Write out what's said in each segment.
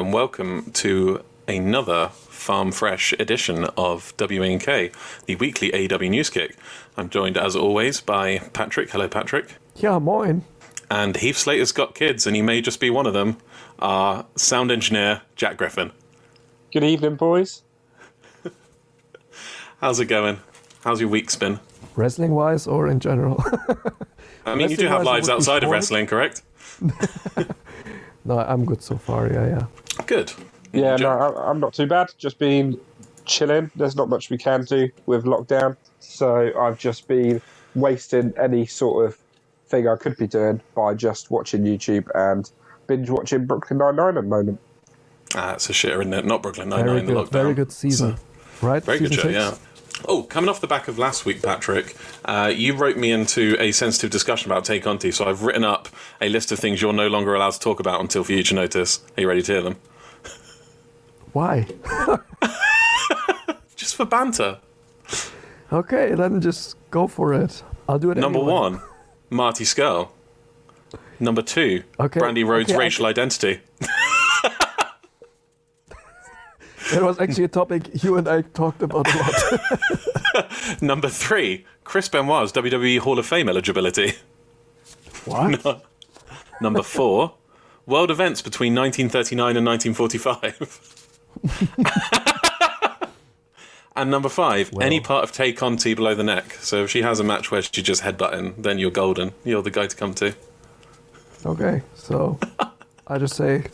and welcome to another Farm Fresh edition of W.A.N.K, the weekly AEW News Kick. I'm joined, as always, by Patrick. Hello, Patrick. Yeah, moin. And Heath Slater's got kids, and he may just be one of them. Our sound engineer, Jack Griffin. Good evening, boys. How's it going? How's your week been? Wrestling-wise or in general? I mean, you do have lives outside of wrestling, correct? No, I'm good so far, yeah. Good. Yeah, no, I'm not too bad. Just been chilling. There's not much we can do with lockdown. So I've just been wasting any sort of thing I could be doing by just watching YouTube and binge watching Brooklyn Nine-Nine at the moment. It's a shitter, isn't it? Not Brooklyn Nine-Nine, the lockdown. Very good season, right? Very good show, yeah. Oh, coming off the back of last week, Patrick, you wrote me into a sensitive discussion about Tay Conti, so I've written up a list of things you're no longer allowed to talk about until future notice. Are you ready to hear them? Why? Just for banter. Okay, then just go for it. I'll do it Number anyway. 1, Marty Scurll. Number 2, Brandy Rhodes' racial identity. That was actually a topic you and I talked about a lot. Number 3, Chris Benoit's WWE Hall of Fame eligibility. What? Number 4, world events between 1939 and 1945. And number 5, any part of Tay Conti below the neck. So if she has a match where she just headbutting, then you're golden. You're the guy to come to. Okay, so I just say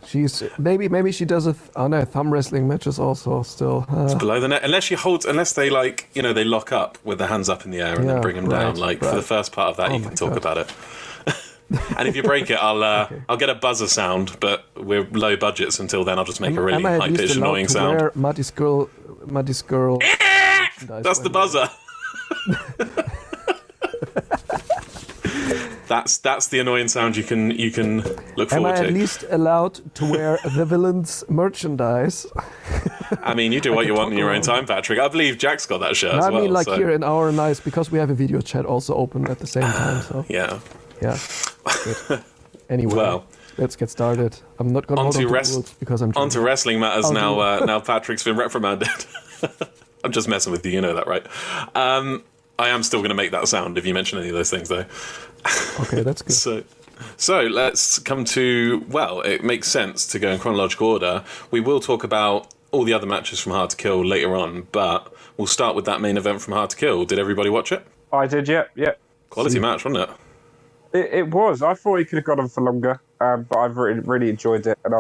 she's maybe she does thumb wrestling matches also still. It's below the neck, unless they they lock up with their hands up in the air and then bring them down. For the first part of that, you can talk about it. And if you break it, I'll get a buzzer sound, but we're low budgets until then. I'll just make a really high pitched annoying sound. Wear Marty Scurll. That's the buzzer. That's the annoying sound you can look forward to. Am I at least allowed to wear the villain's merchandise? I mean, you do what you want in your own time, Patrick. I believe Jack's got that shirt as well. I mean, here in our nice, because we have a video chat also open at the same time. So yeah. Good. Anyway, let's get started. I'm not going to hold on to rules because I'm on to wrestling matters now. Now Patrick's been reprimanded. I'm just messing with you. You know that, right? I am still going to make that sound if you mention any of those things, though. Okay, that's good. So let's come to, it makes sense to go in chronological order. We will talk about all the other matches from Hard to Kill later on, but we'll start with that main event from Hard to Kill. Did everybody watch it? I did, yeah. Quality match, wasn't it? It was. I thought he could have gone on for longer, but I've really enjoyed it. And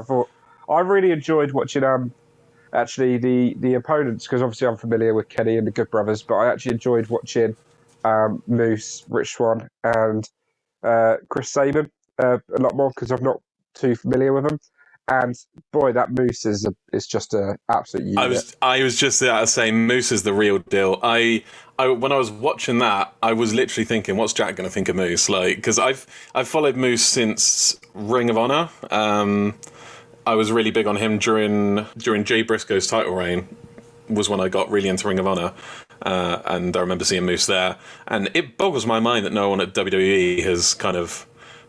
I really enjoyed watching actually the opponents, because obviously I'm familiar with Kenny and the Good Brothers, but I actually enjoyed watching Moose, Rich Swann, and Chris Sabin a lot more, because I'm not too familiar with them. And boy, that Moose is just an absolute unit. I was just saying Moose is the real deal. I when I was watching that, I was literally thinking, what's Jack going to think of Moose? Because I've followed Moose since Ring of Honor. I was really big on him during Jay Briscoe's title reign, was when I got really into Ring of Honor, and I remember seeing Moose there. And it boggles my mind that no one at WWE has kind of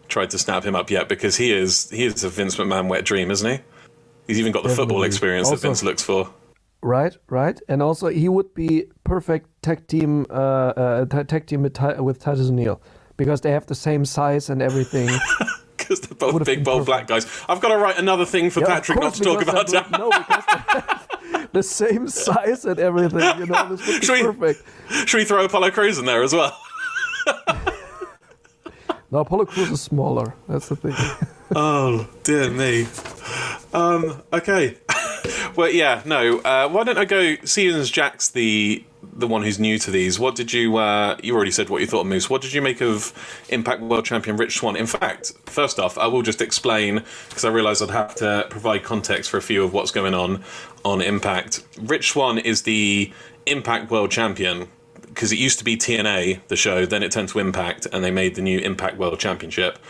tried to snap him up yet, because he is a Vince McMahon wet dream, isn't he? He's even got the football experience that Vince looks for. Right, and also he would be perfect tag team with Titus O'Neil, because they have the same size and everything. Because they're both big, bold black guys. I've got to write another thing for Patrick not to talk about. No, because they have the same size and everything. This would be perfect. Should we throw Apollo Crews in there as well? No, Apollo Crews is smaller. That's the thing. Oh, dear me. Okay. Well, yeah, no. Why don't I go, seeing as Jack's the one who's new to these, what did you already said what you thought of Moose. What did you make of Impact World Champion Rich Swann? In fact, first off, I will just explain, because I realised I'd have to provide context for a few of what's going on Impact. Rich Swann is the Impact World Champion, because it used to be TNA, the show, then it turned to Impact, and they made the new Impact World Championship.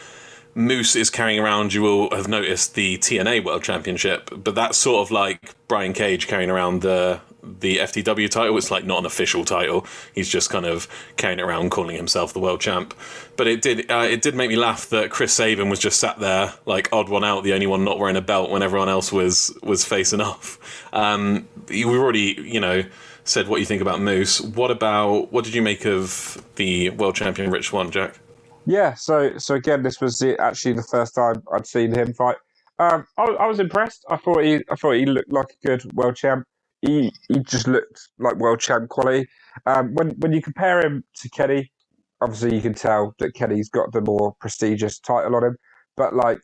Moose is carrying around, you will have noticed, the TNA World Championship, but that's sort of like Brian Cage carrying around the the FTW title. It's like not an official title. He's just kind of carrying it around, calling himself the world champ. But it did make me laugh that Chris Sabin was just sat there like odd one out, the only one not wearing a belt when everyone else was facing off. We've already said what you think about Moose. What did you make of the world champion Rich Swann, Jack? Yeah, so again, this was actually the first time I'd seen him fight. I was impressed. I thought he looked like a good world champ. He just looked like world champ quality. When you compare him to Kenny, obviously you can tell that Kenny's got the more prestigious title on him. But like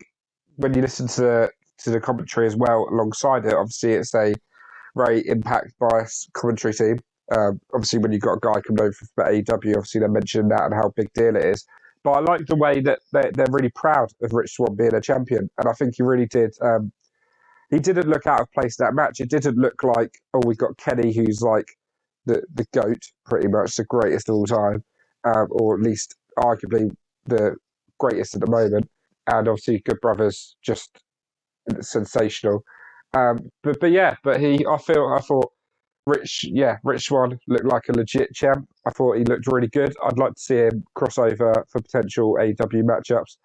when you listen to the commentary as well alongside it, obviously it's a very impact bias commentary team. Obviously when you've got a guy coming over from AEW, obviously they're mentioning that and how big deal it is. But I like the way that they're really proud of Rich Swann being a champion. And I think he really did. He didn't look out of place in that match. It didn't look like, we've got Kenny, who's like the GOAT, pretty much, the greatest of all time, or at least arguably the greatest at the moment. And obviously, Good Brothers, just sensational. I thought Rich Swann looked like a legit champ. I thought he looked really good. I'd like to see him cross over for potential AEW matchups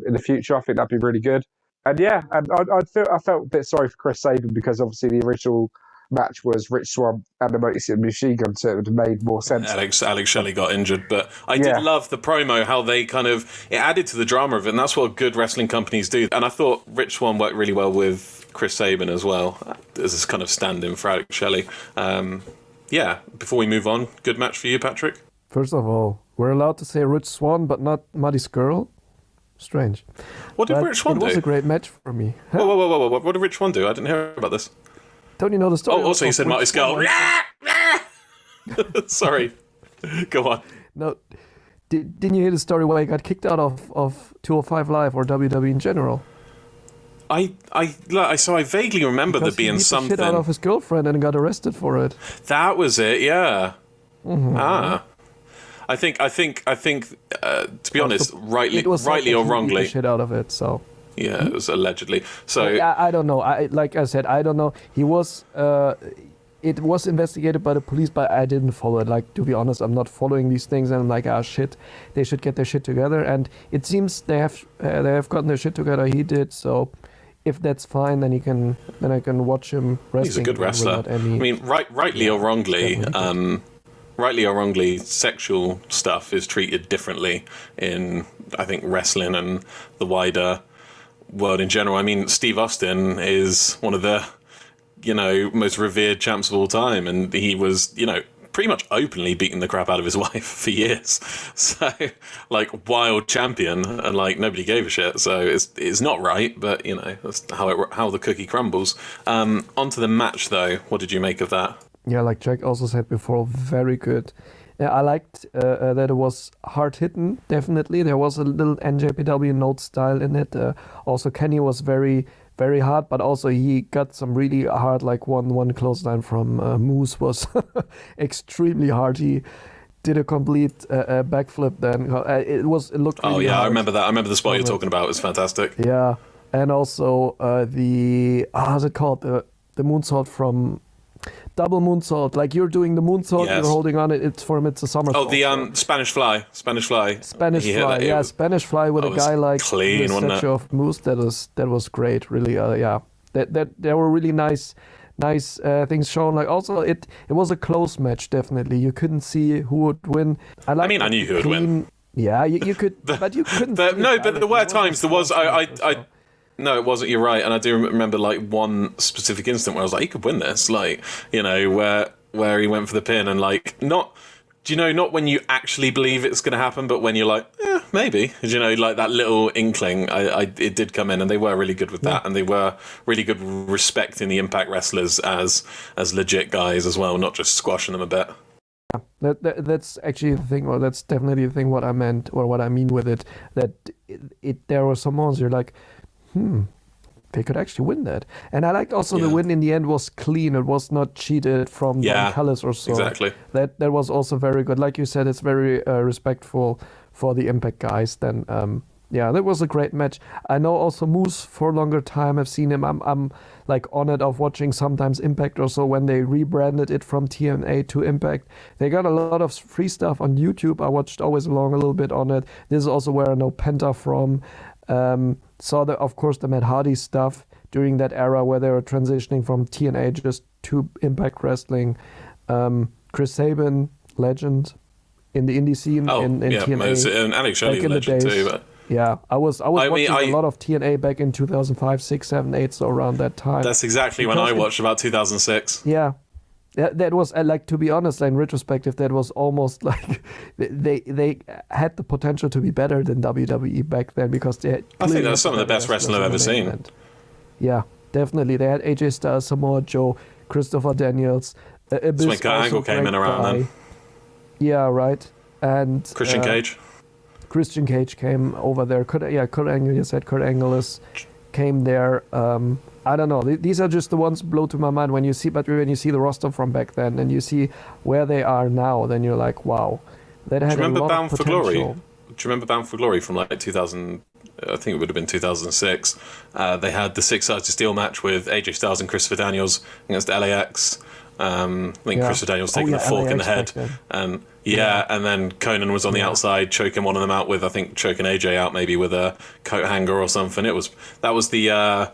in the future. I think that'd be really good. And yeah, and I felt a bit sorry for Chris Sabin because obviously the original match was Rich Swann and the Motor City Machine Gun, so it would have made more sense. Alex Shelley got injured, but I did love the promo, how they it added to the drama of it, and that's what good wrestling companies do. And I thought Rich Swann worked really well with Chris Sabin as well, as this kind of stand-in for Alex Shelley. Before we move on, good match for you, Patrick? First of all, we're allowed to say Rich Swann, but not Muddy Skrull. Strange. What did Rich Swann do? It was a great match for me. Huh? Whoa. What did Rich Swann do? I didn't hear about this. Don't you know the story? Oh, also you said Marty Skrull. Sorry. Go on. No. Didn't you hear the story where he got kicked out of 205 Live or WWE in general? I vaguely remember there being something. He beat the shit out of his girlfriend and got arrested for it. That was it, yeah. Mm-hmm. I think. To be honest, rightly or wrongly, beat the shit out of it. So. Yeah, it was allegedly. So I don't know. Like I said, I don't know. He was. It was investigated by the police, but I didn't follow it. Like, to be honest, I'm not following these things, and I'm like, shit, they should get their shit together. And it seems they have gotten their shit together. He did. So if that's fine, then I can watch him wrestling. He's a good wrestler. Rightly or wrongly, sexual stuff is treated differently in, I think, wrestling and the wider world in general. I mean, Steve Austin is one of the, most revered champs of all time, and he was, pretty much openly beating the crap out of his wife for years. So, wild champion, and nobody gave a shit. So it's not right, but that's how the cookie crumbles. Onto the match though. What did you make of that? Yeah, like Jack also said before, very good. I liked that it was hard hitting. Definitely, there was a little NJPW note style in it. Also, Kenny was very, very hard, but also he got some really hard. Like one clothesline from Moose was extremely hard. He did a complete backflip. Then it looked. Really hard. I remember that. I remember the spot you're talking about. It was fantastic. Yeah, and also how's it called? The moonsault from. Double moonsault, like you're doing the moonsault, yes. You're holding on it. It's a somersault. Oh, the Spanish fly. Spanish fly, Spanish fly with a guy like clean, the statue of Moose. That was great, really. That there were really nice things shown. Like also, it was a close match. Definitely, you couldn't see who would win. I knew who would win. Yeah, you could, but you couldn't. But there were times. There was No, it wasn't. You're right, and I do remember one specific instant where I was like, he could win this, where he went for the pin, and not when you actually believe it's going to happen, but when you're like, maybe, that little inkling. It did come in, and they were really good with that, and they were really good respecting the Impact wrestlers as legit guys as well, not just squashing them a bit. Yeah, that's actually the thing, or that's definitely the thing. What I meant, or what I mean with it, that there were some moments you're like. They could actually win that. And I liked also the win in the end was clean. It was not cheated from Don Callis or so. Exactly. That was also very good. Like you said, it's very respectful for the Impact guys. Then, that was a great match. I know also Moose for a longer time. I've seen him. I'm like honored of watching sometimes Impact or so when they rebranded it from TNA to Impact. They got a lot of free stuff on YouTube. I watched always along a little bit on it. This is also where I know Penta from. Saw of course the Matt Hardy stuff during that era where they were transitioning from TNA just to Impact Wrestling. Chris Sabin, legend in the indie scene in TNA. And Alex Shelley, legend too. But... Yeah, I was watching a lot of TNA back in 2005, 6, 7, 8, so around that time. That's exactly when I watched, about 2006. Yeah. That was, like, to be honest, in retrospective, that was almost like they had the potential to be better than WWE back then because they had I think that's some of the best wrestling I've ever seen. Event. Yeah, definitely. They had AJ Styles, Samoa Joe, Christopher Daniels. That's when Kurt Angle came in around then. Yeah, right. And Christian Cage. Christian Cage came over there. Kurt Angle, you said Kurt Angle came there. I don't know. These are just the ones blow to my mind when you see the roster from back then and you see where they are now. Then you're like, wow, that had a lot of potential. Do you remember Bound for Glory from like 2000? I think it would have been 2006. They had the six-sided steel match with AJ Styles and Christopher Daniels against LAX. I think Christopher Daniels taking the fork in the head, and and then Conan was on the outside choking one of them out with, I think, choking AJ out maybe with a coat hanger or something. That was the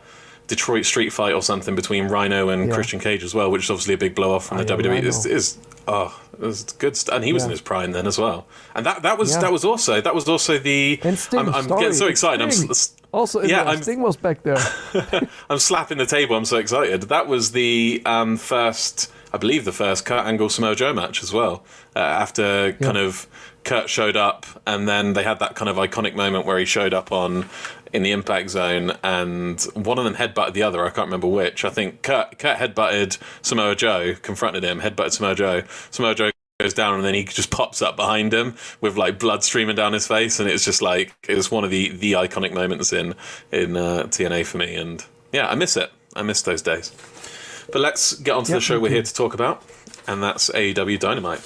Detroit street fight or something between Rhino and Christian Cage as well, which is obviously a big blow off from the WWE. It was good stuff, and he was in his prime then as well. And that was also the. And Sting, I'm getting so excited. Sting was back there. I'm slapping the table. I'm so excited. That was the first. I believe the first Kurt Angle Samoa Joe match as well. After kind of Kurt showed up, and then they had that kind of iconic moment where he showed up in the Impact Zone, and one of them headbutted the other. I can't remember which. I think Kurt headbutted Samoa Joe, confronted him, headbutted Samoa Joe. Samoa Joe goes down, and then he just pops up behind him with like blood streaming down his face, and it's just like it was one of the iconic moments in TNA for me. And yeah, I miss it. I miss those days. But let's get on to the show we're here to talk about, and that's AEW Dynamite.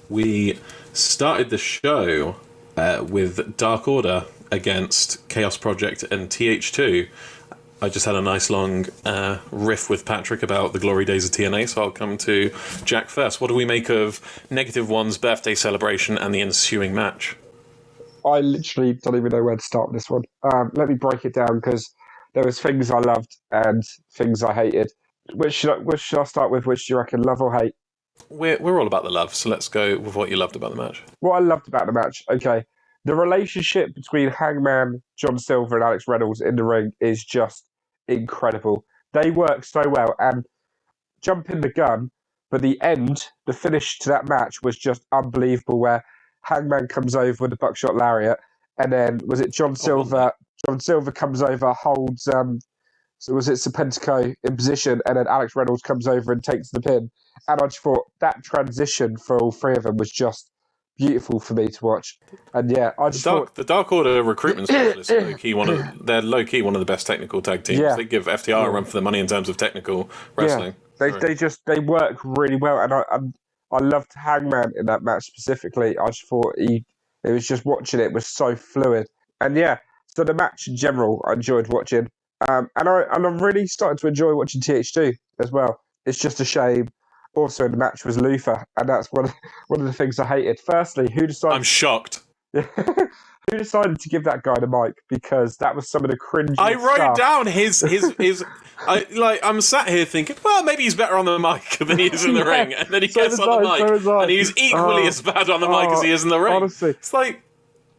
We started the show with Dark Order against Chaos Project and TH2. I just had a nice long riff with Patrick about the glory days of TNA, so I'll come to Jack first. What do we make of Negative One's birthday celebration and the ensuing match? I literally don't even know where to start with this one. Let me break it down, because there was things I loved and things I hated. Which should I start with? Which do you reckon, love or hate? We're all about the love, so let's go with what you loved about the match. What I loved about the match, okay. The relationship between Hangman, John Silva, and Alex Reynolds in the ring is just incredible. They work so well, and jumping the gun, but the finish to that match was just unbelievable, where Hangman comes over with the buckshot lariat, and then was it John Silva? John Silva comes over, holds so was it Pentako in position, and then Alex Reynolds comes over and takes the pin. And I just thought that transition for all three of them was just beautiful for me to watch. And yeah, I just thought the Dark Order recruitment specialists are low key one of the best technical tag teams. Yeah. They give FTR a run for the money in terms of technical wrestling. Yeah. They work really well, and I loved Hangman in that match specifically. I just thought it was just watching it was so fluid. And yeah, so the match in general I enjoyed watching. And I'm really starting to enjoy watching TH2 as well. It's just a shame. Also, in the match was Luther, and that's one of the things I hated. Firstly, who decided? I'm shocked. Who decided to give that guy the mic? Because that was some of the cringy I wrote stuff. down his. I'm sat here thinking, well, maybe he's better on the mic than he is in the ring, and then he gets on the mic, and he's equally as bad on the mic as he is in the ring. Honestly, it's like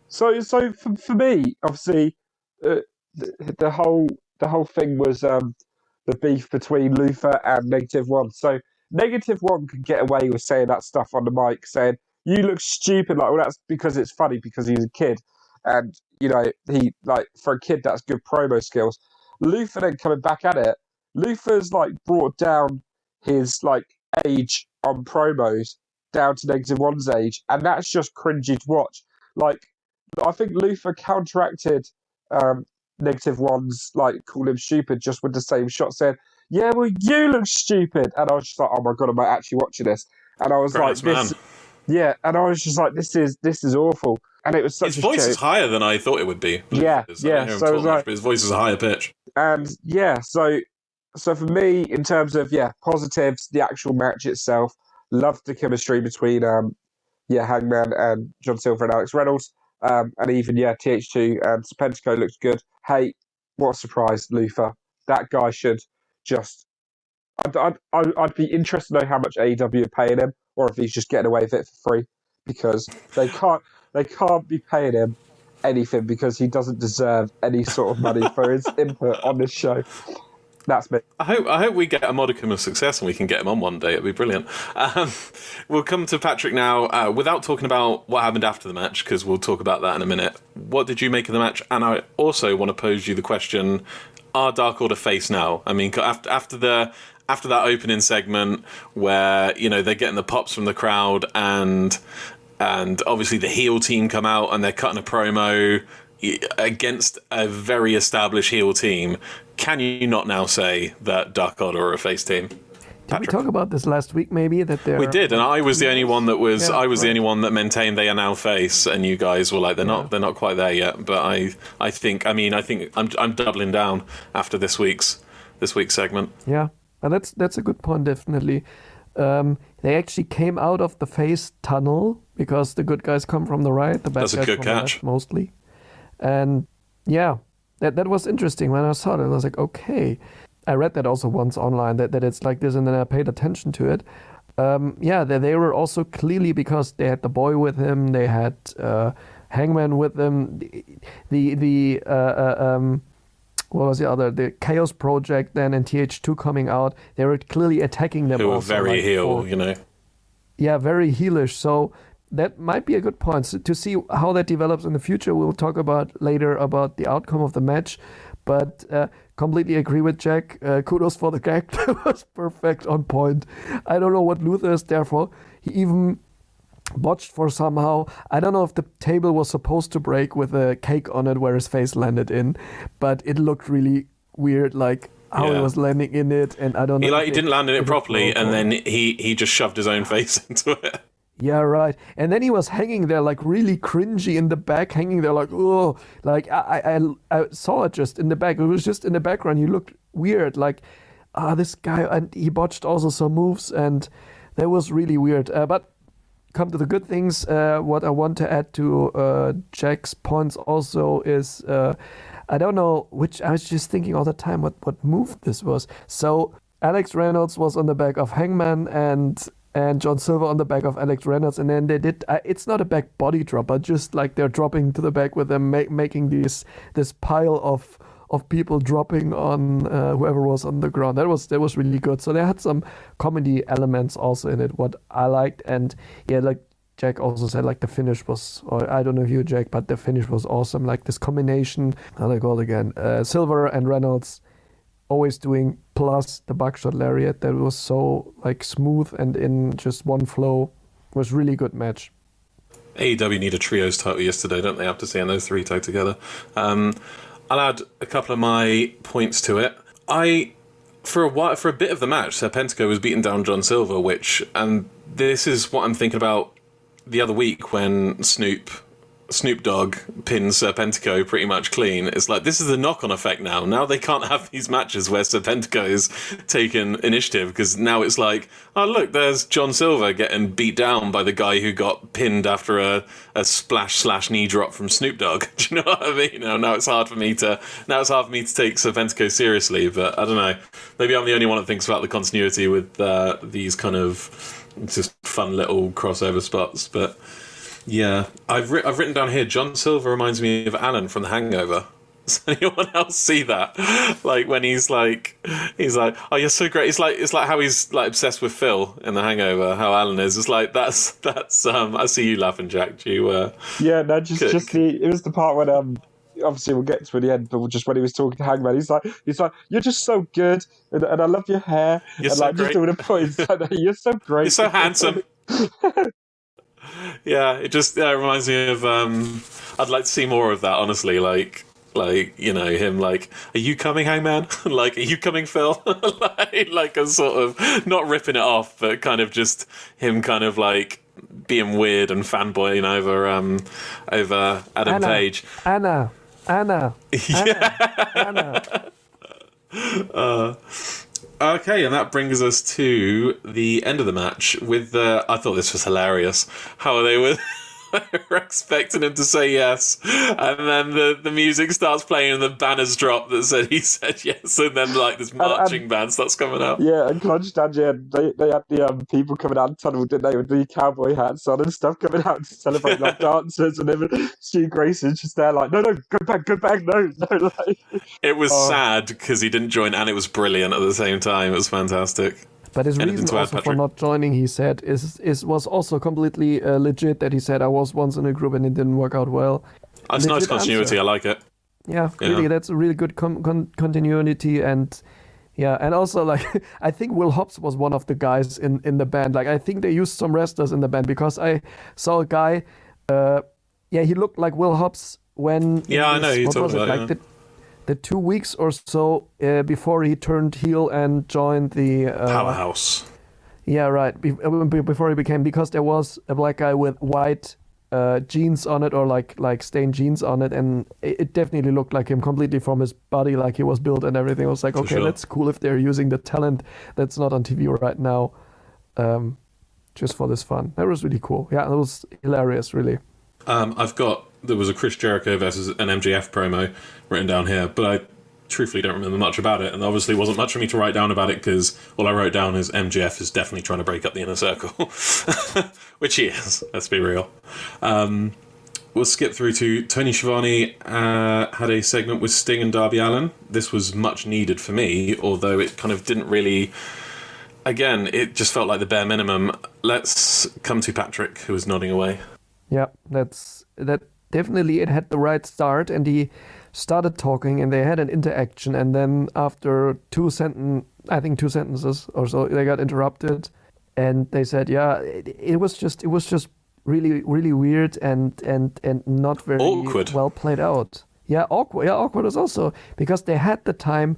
so for me, obviously, the whole thing was the beef between Luther and Negative One. So Negative One could get away with saying that stuff on the mic, saying, you look stupid, like, well, that's because it's funny because he's a kid. And, you know, he, like, for a kid, that's good promo skills. Luther then coming back at it, Luther's, like, brought down his, like, age on promos down to Negative One's age, and that's just cringy to watch. Like, I think Luther counteracted Negative One's, like, call him stupid just with the same shot, saying, yeah, well, you look stupid. And I was just like, oh my God, am I actually watching this? And I was Gross, like, this... Yeah, and I was just like, this is awful. And it was such his voice is higher than I thought it would be. Yeah. So it was like, his voice is a higher pitch. And yeah, so for me, in terms of positives, the actual match itself, loved the chemistry between Hangman and John Silver and Alex Reynolds, and even TH2 and Pentako looked good. Hey, what a surprise, Luther! That guy should just. I'd be interested to know how much AEW are paying him, or if he's just getting away with it for free, because they can't be paying him anything because he doesn't deserve any sort of money for his input on this show. That's me. I hope we get a modicum of success and we can get him on one day. It'd be brilliant. We'll come to Patrick now without talking about what happened after the match, because we'll talk about that in a minute. What did you make of the match? And I also want to pose you the question, are Dark Order face now? I mean, after that opening segment where, they're getting the pops from the crowd and obviously the heel team come out and they're cutting a promo against a very established heel team, can you not now say that Dark Order are a face team? Did we talk about this last week? Maybe that we did, and I was the only one that was. I was the only one that maintained they are now face, and you guys were like they're not. They're not quite there yet. But I think I'm doubling down after this week's segment. Yeah, and that's a good point. Definitely, they actually came out of the face tunnel because the good guys come from the right. The bad That's guys a good from catch. the left mostly, and yeah. That was interesting when I saw it. I was like, okay. I read that also once online, that it's like this, and then I paid attention to it. They were also clearly, because they had the boy with him, they had Hangman with them, what was the other? The Chaos Project then, and TH2 coming out. They were clearly attacking them. Who were also, very heel, Yeah, very heelish. So that might be a good point. So to see how that develops in the future, we'll talk about later about the outcome of the match. But completely agree with Jack. Kudos for the gag. That was perfect, on point. I don't know what Luther is there for. He even botched for somehow. I don't know if the table was supposed to break with a cake on it where his face landed in, but it looked really weird, like how he was landing in it. And I don't know. He didn't land in it properly, and then he just shoved his own face into it. Yeah, right. And then he was hanging there like really cringy in the back, hanging there like, oh, like I saw it just in the back. It was just in the background. He looked weird, like, this guy, and he botched also some moves, and that was really weird. But come to the good things. What I want to add to Jack's points also is, I don't know which, I was just thinking all the time what move this was. So Alex Reynolds was on the back of Hangman and John Silver on the back of Alex Reynolds, and then they did. It's not a back body drop, but just like they're dropping to the back with them, making this pile of people dropping on whoever was on the ground. That was really good. So they had some comedy elements also in it, what I liked, and like Jack also said, like the finish was, or I don't know if you, Jack, but the finish was awesome. Like this combination, how they call it again, Silver and Reynolds. Always doing, plus the buckshot lariat that was so like smooth and in just one flow. Was really good match. AEW need a trios title yesterday, don't they? After seeing those three tag together. I'll add a couple of my points to it. For a bit of the match, Pentako was beating down John Silver, and this is what I'm thinking about the other week when Snoop Dogg pins Pentako pretty much clean. It's like, this is the knock-on effect now. Now they can't have these matches where Pentako is taking initiative, because now it's like, oh look, there's John Silver getting beat down by the guy who got pinned after a splash / knee drop from Snoop Dogg. Do you know what I mean? Now it's hard for me to take Pentako seriously, but I don't know. Maybe I'm the only one that thinks about the continuity with these kind of just fun little crossover spots, but. Yeah, I've written down here, John Silver reminds me of Alan from The Hangover. Does anyone else see that? Like when he's like, oh, you're so great. It's like how he's like obsessed with Phil in The Hangover. How Alan is. It's like that's. I see you laughing, Jack. Do you? Yeah, no, it was the part when obviously we'll get to the end, but just when he was talking to Hangman, he's like, you're just so good, and I love your hair. You're and so like great. Just doing a point. Like, you're so great. You're so handsome. Yeah, it just reminds me of. I'd like to see more of that, honestly. Like him. Like, are you coming, Hangman? Like, are you coming, Phil? like a sort of not ripping it off, but kind of just him, kind of like being weird and fanboying over Adam Page. Anna. Yeah. Anna. Okay, and that brings us to the end of the match with the... I thought this was hilarious. How they were... We're expecting him to say yes, and then the music starts playing and the banners drop that said he said yes, and then like this marching band starts coming out. Yeah, and can I just add, yeah, they had the people coming out of the tunnel, didn't they, with the cowboy hats on and stuff coming out to celebrate like dancers, and then Stu Grayson's just there like, no, go back, no. Like, it was sad because he didn't join, and it was brilliant at the same time. It was fantastic. But his reason also for not joining, he said, was also completely legit, that he said, I was once in a group and it didn't work out well. That's nice continuity, I like it. Yeah, really, that's a really good continuity, and yeah, and also, like, I think Will Hobbs was one of the guys in the band. Like, I think they used some wrestlers in the band, because I saw a guy, he looked like Will Hobbs when... Yeah, I know, you talked about it, the 2 weeks or so before he turned heel and joined the... Powerhouse. Yeah, right. Before he became... Because there was a black guy with white jeans on it, or like stained jeans on it, and it definitely looked like him completely from his body, like he was built and everything. I was like, okay, that's cool if they're using the talent that's not on TV right now just for this fun. That was really cool. Yeah, that was hilarious, really. There was a Chris Jericho versus an MJF promo written down here, but I truthfully don't remember much about it, and obviously wasn't much for me to write down about it, because all I wrote down is MJF is definitely trying to break up the Inner Circle, which he is, let's be real. We'll skip through to Tony Schiavone had a segment with Sting and Darby Allin. This was much needed for me, although it kind of didn't really... Again, it just felt like the bare minimum. Let's come to Patrick, who was nodding away. Yeah, that definitely, it had the right start, and he started talking, and they had an interaction, and then after two sentences or so, they got interrupted, and they said, yeah, it was just really, really weird and not very awkward. Well played out. Yeah, awkward. Yeah, awkward is also, because they had the time.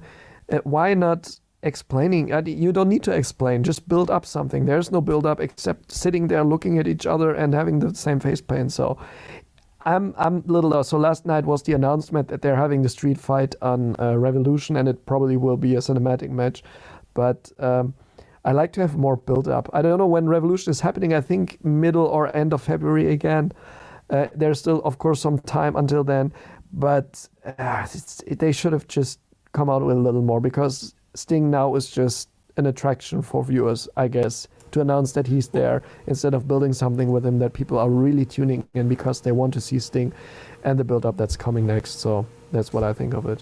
Why not explaining? You don't need to explain. Just build up something. There's no build up except sitting there looking at each other and having the same face paint. So I'm a little lost. So last night was the announcement that they're having the street fight on Revolution, and it probably will be a cinematic match. But I like to have more build up. I don't know when Revolution is happening. I think middle or end of February again. There's still, of course, some time until then. But they should have just come out with a little more, because Sting now is just an attraction for viewers, I guess, to announce that he's there, instead of building something with him that people are really tuning in because they want to see Sting and the build-up that's coming next. So that's what I think of it.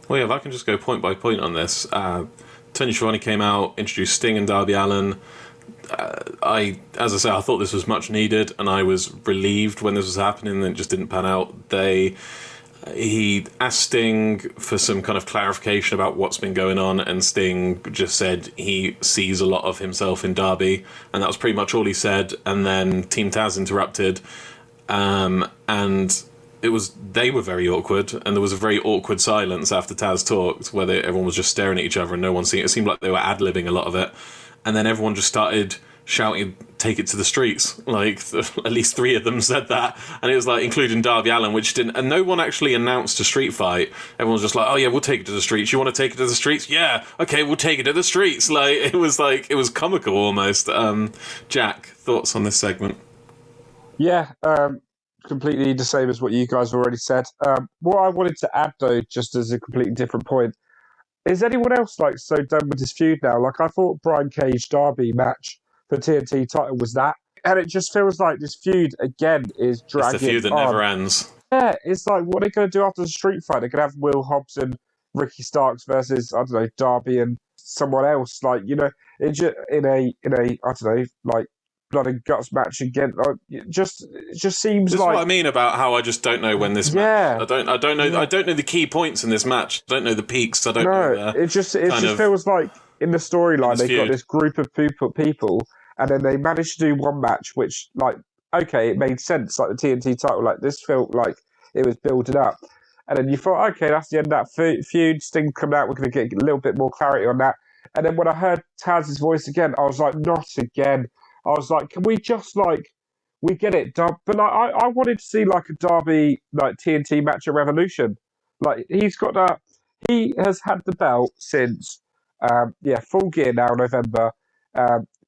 Well, yeah, if I can just go point by point on this. Tony Schiavone came out, introduced Sting and Darby Allin. As I say, I thought this was much needed, and I was relieved when this was happening, and it just didn't pan out. He asked Sting for some kind of clarification about what's been going on, and Sting just said he sees a lot of himself in Darby, and that was pretty much all he said. And then Team Taz interrupted, and they were very awkward, and there was a very awkward silence after Taz talked, where everyone was just staring at each other and no one it seemed like they were ad-libbing a lot of it, and then everyone just started shouting, take it to the streets. Like, at least three of them said that, and it was like, including Darby Allin, which didn't, and no one actually announced a street fight. Everyone was just like, oh yeah, we'll take it to the streets. You want to take it to the streets? Yeah, okay, we'll take it to the streets. Like, it was comical almost. Jack, thoughts on this segment? Yeah, completely the same as what you guys have already said. What I wanted to add, though, just as a completely different point, is anyone else like so done with this feud now? Like, I thought Brian Cage Darby match for TNT title was that, and it just feels like this feud again is dragging on. It's the feud that never ends. Yeah, it's like, what are they going to do after the street fight? They're going to have Will Hobbs and Ricky Starks versus, I don't know, Darby and someone else. Like, you know, it just, in a I don't know, like blood and guts match again. Like, it just seems this like. This is what I mean about how I just don't know when this. Yeah. Match, I don't know. Yeah. I don't know the key points in this match. I don't know the peaks. I don't know. It just feels like in the storyline they've got this group of people, and then they managed to do one match, which, like, okay, it made sense. Like the TNT title, like this felt like it was building up, and then you thought, okay, that's the end of that feud. Sting coming out, we're going to get a little bit more clarity on that. And then when I heard Taz's voice again, I was like, not again. I was like, can we just, like, we get it, but like, I wanted to see like a Darby like TNT match at Revolution. Like, he's got that. he has had the belt since Full Gear now, November.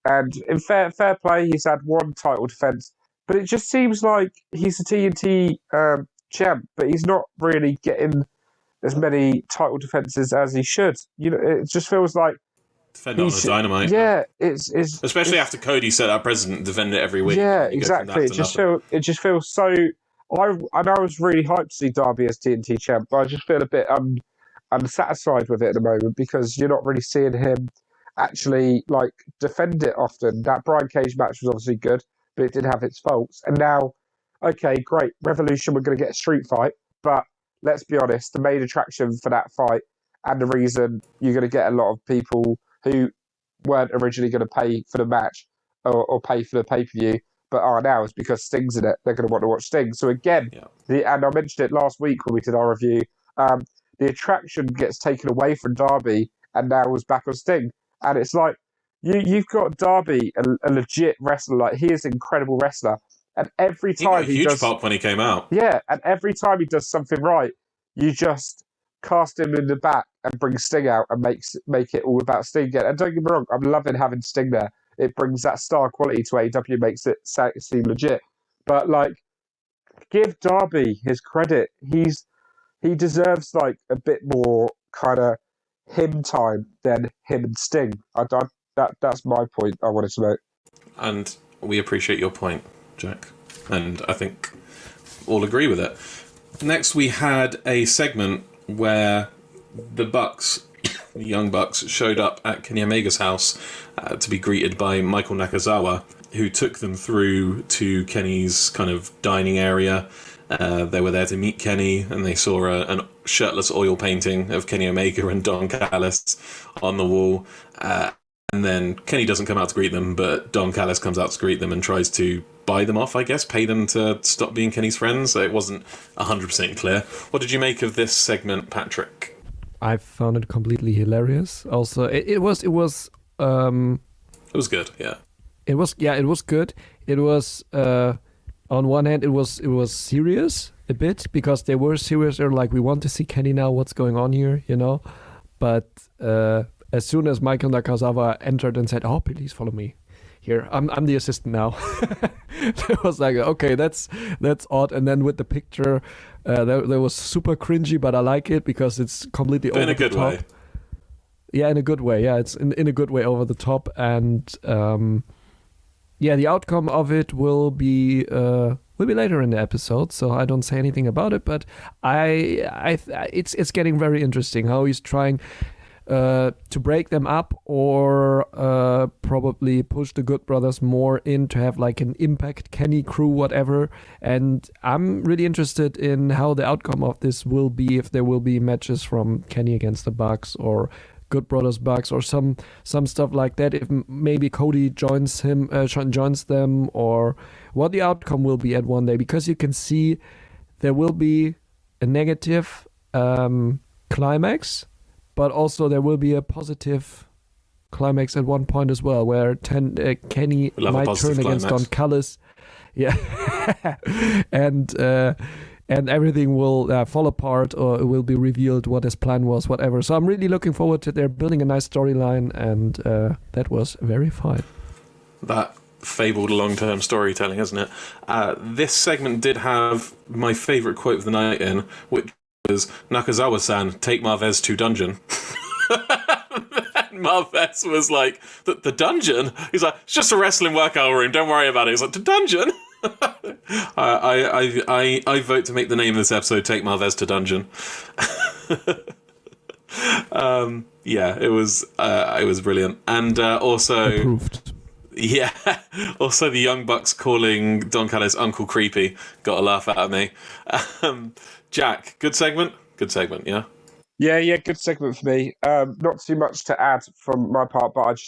And in fair play, he's had one title defense, but it just seems like he's a TNT champ, but he's not really getting as many title defenses as he should. It just feels like defend it on the Dynamite. Yeah, it's especially after Cody set up president, defend it every week. Yeah, exactly. It just feels so. I know I was really hyped to see Darby as TNT champ, but I just feel a bit unsatisfied with it at the moment because you're not really seeing him actually defend it often. That Brian Cage match was obviously good, but it did have its faults. And now, okay, great, Revolution, we're going to get a street fight, but let's be honest, the main attraction for that fight and the reason you're going to get a lot of people who weren't originally going to pay for the match or pay for the pay-per-view, but are now is because Sting's in it. They're going to want to watch Sting. So again, and I mentioned it last week when we did our review, the attraction gets taken away from Darby and now is back on Sting. And it's like, you've got Darby, a legit wrestler. He is an incredible wrestler. And every time he got a huge pop when he came out. Yeah, and every time he does something right, you just cast him in the back and bring Sting out and make it all about Sting again. And don't get me wrong, I'm loving having Sting there. It brings that star quality to AEW, makes it seem legit. But give Darby his credit. He deserves a bit more kind of him time than him and Sting. That's my point I wanted to make. And we appreciate your point, Jack. And I think all agree with it. Next, we had a segment where the Bucks, the Young Bucks, showed up at Kenny Omega's house to be greeted by Michael Nakazawa, who took them through to Kenny's kind of dining area. They were there to meet Kenny, and they saw a shirtless oil painting of Kenny Omega and Don Callis on the wall. And then Kenny doesn't come out to greet them, but Don Callis comes out to greet them and tries to buy them off, I guess, pay them to stop being Kenny's friends. So it wasn't 100% clear. What did you make of this segment, Patrick? I found it completely hilarious. Also, it was good, yeah. It was good. It was on one hand, it was serious a bit because they were serious. They're like, we want to see Kenny now. What's going on here, But as soon as Michael Nakazawa entered and said, "Oh, please follow me here. I'm the assistant now." It was like, okay, that's odd. And then with the picture, that was super cringy, but I like it because it's completely over the top. In a good way. Yeah, in a good way. Yeah, it's in a good way over the top. And the outcome of it will be later in the episode, so I don't say anything about it. But it's getting very interesting how he's trying to break them up or probably push the Good Brothers more in to have an Impact Kenny crew, whatever. And I'm really interested in how the outcome of this will be, if there will be matches from Kenny against the Bucks or Good Brothers Bucks or some stuff like that. If maybe Cody joins them, or what the outcome will be at one day, because you can see there will be a negative climax, but also there will be a positive climax at one point as well, where Kenny might turn against Don Callis. Yeah. And everything will fall apart, or it will be revealed what his plan was, whatever. So I'm really looking forward to it. They're building a nice storyline, and that was very fine. That fabled long-term storytelling, isn't it? This segment did have my favourite quote of the night in, which was, "Nakazawa-san, take Marvez to dungeon." And Marvez was like, the dungeon? He's like, it's just a wrestling workout room, don't worry about it. He's like, the dungeon? I vote to make the name of this episode "Take Marvez to Dungeon." It was brilliant, and also approved. Yeah, also the Young Bucks calling Don Callis Uncle Creepy got a laugh out of me. Jack, good segment, yeah. Yeah, good segment for me. Not too much to add from my part, but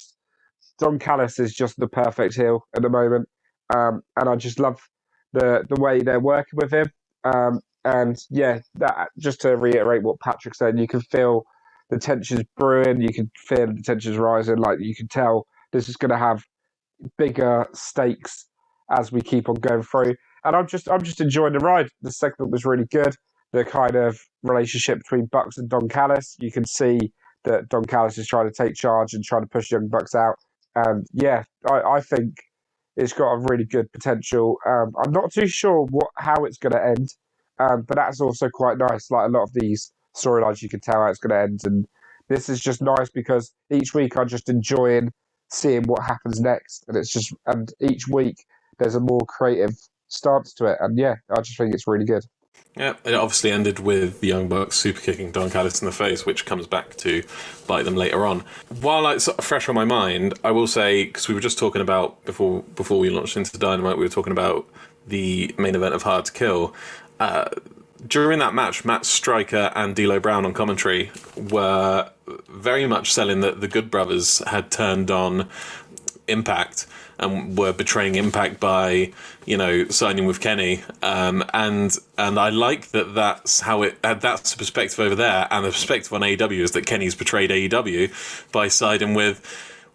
Don Callis is just the perfect heel at the moment. And I just love the way they're working with him. That just to reiterate what Patrick said, you can feel the tensions brewing, you can feel the tensions rising. You can tell this is going to have bigger stakes as we keep on going through. And I'm just enjoying the ride. The segment was really good. the kind of relationship between Bucks and Don Callis. You can see that Don Callis is trying to take charge and trying to push Young Bucks out. And yeah, I think it's got a really good potential. I'm not too sure how it's going to end, but that's also quite nice. Like a lot of these storylines, you can tell how it's going to end. And this is just nice because each week I'm just enjoying seeing what happens next. And each week there's a more creative stance to it. And yeah, I just think it's really good. Yeah, it obviously ended with the Young Bucks super kicking Don Callis in the face, which comes back to bite them later on. While it's sort of fresh on my mind, I will say, because we were just talking about, before we launched into Dynamite, we were talking about the main event of Hard to Kill. During that match, Matt Stryker and D'Lo Brown on commentary were very much selling that the Good Brothers had turned on Impact and were betraying Impact by, signing with Kenny. And I like that that's how that's the perspective over there, and the perspective on AEW is that Kenny's betrayed AEW by siding with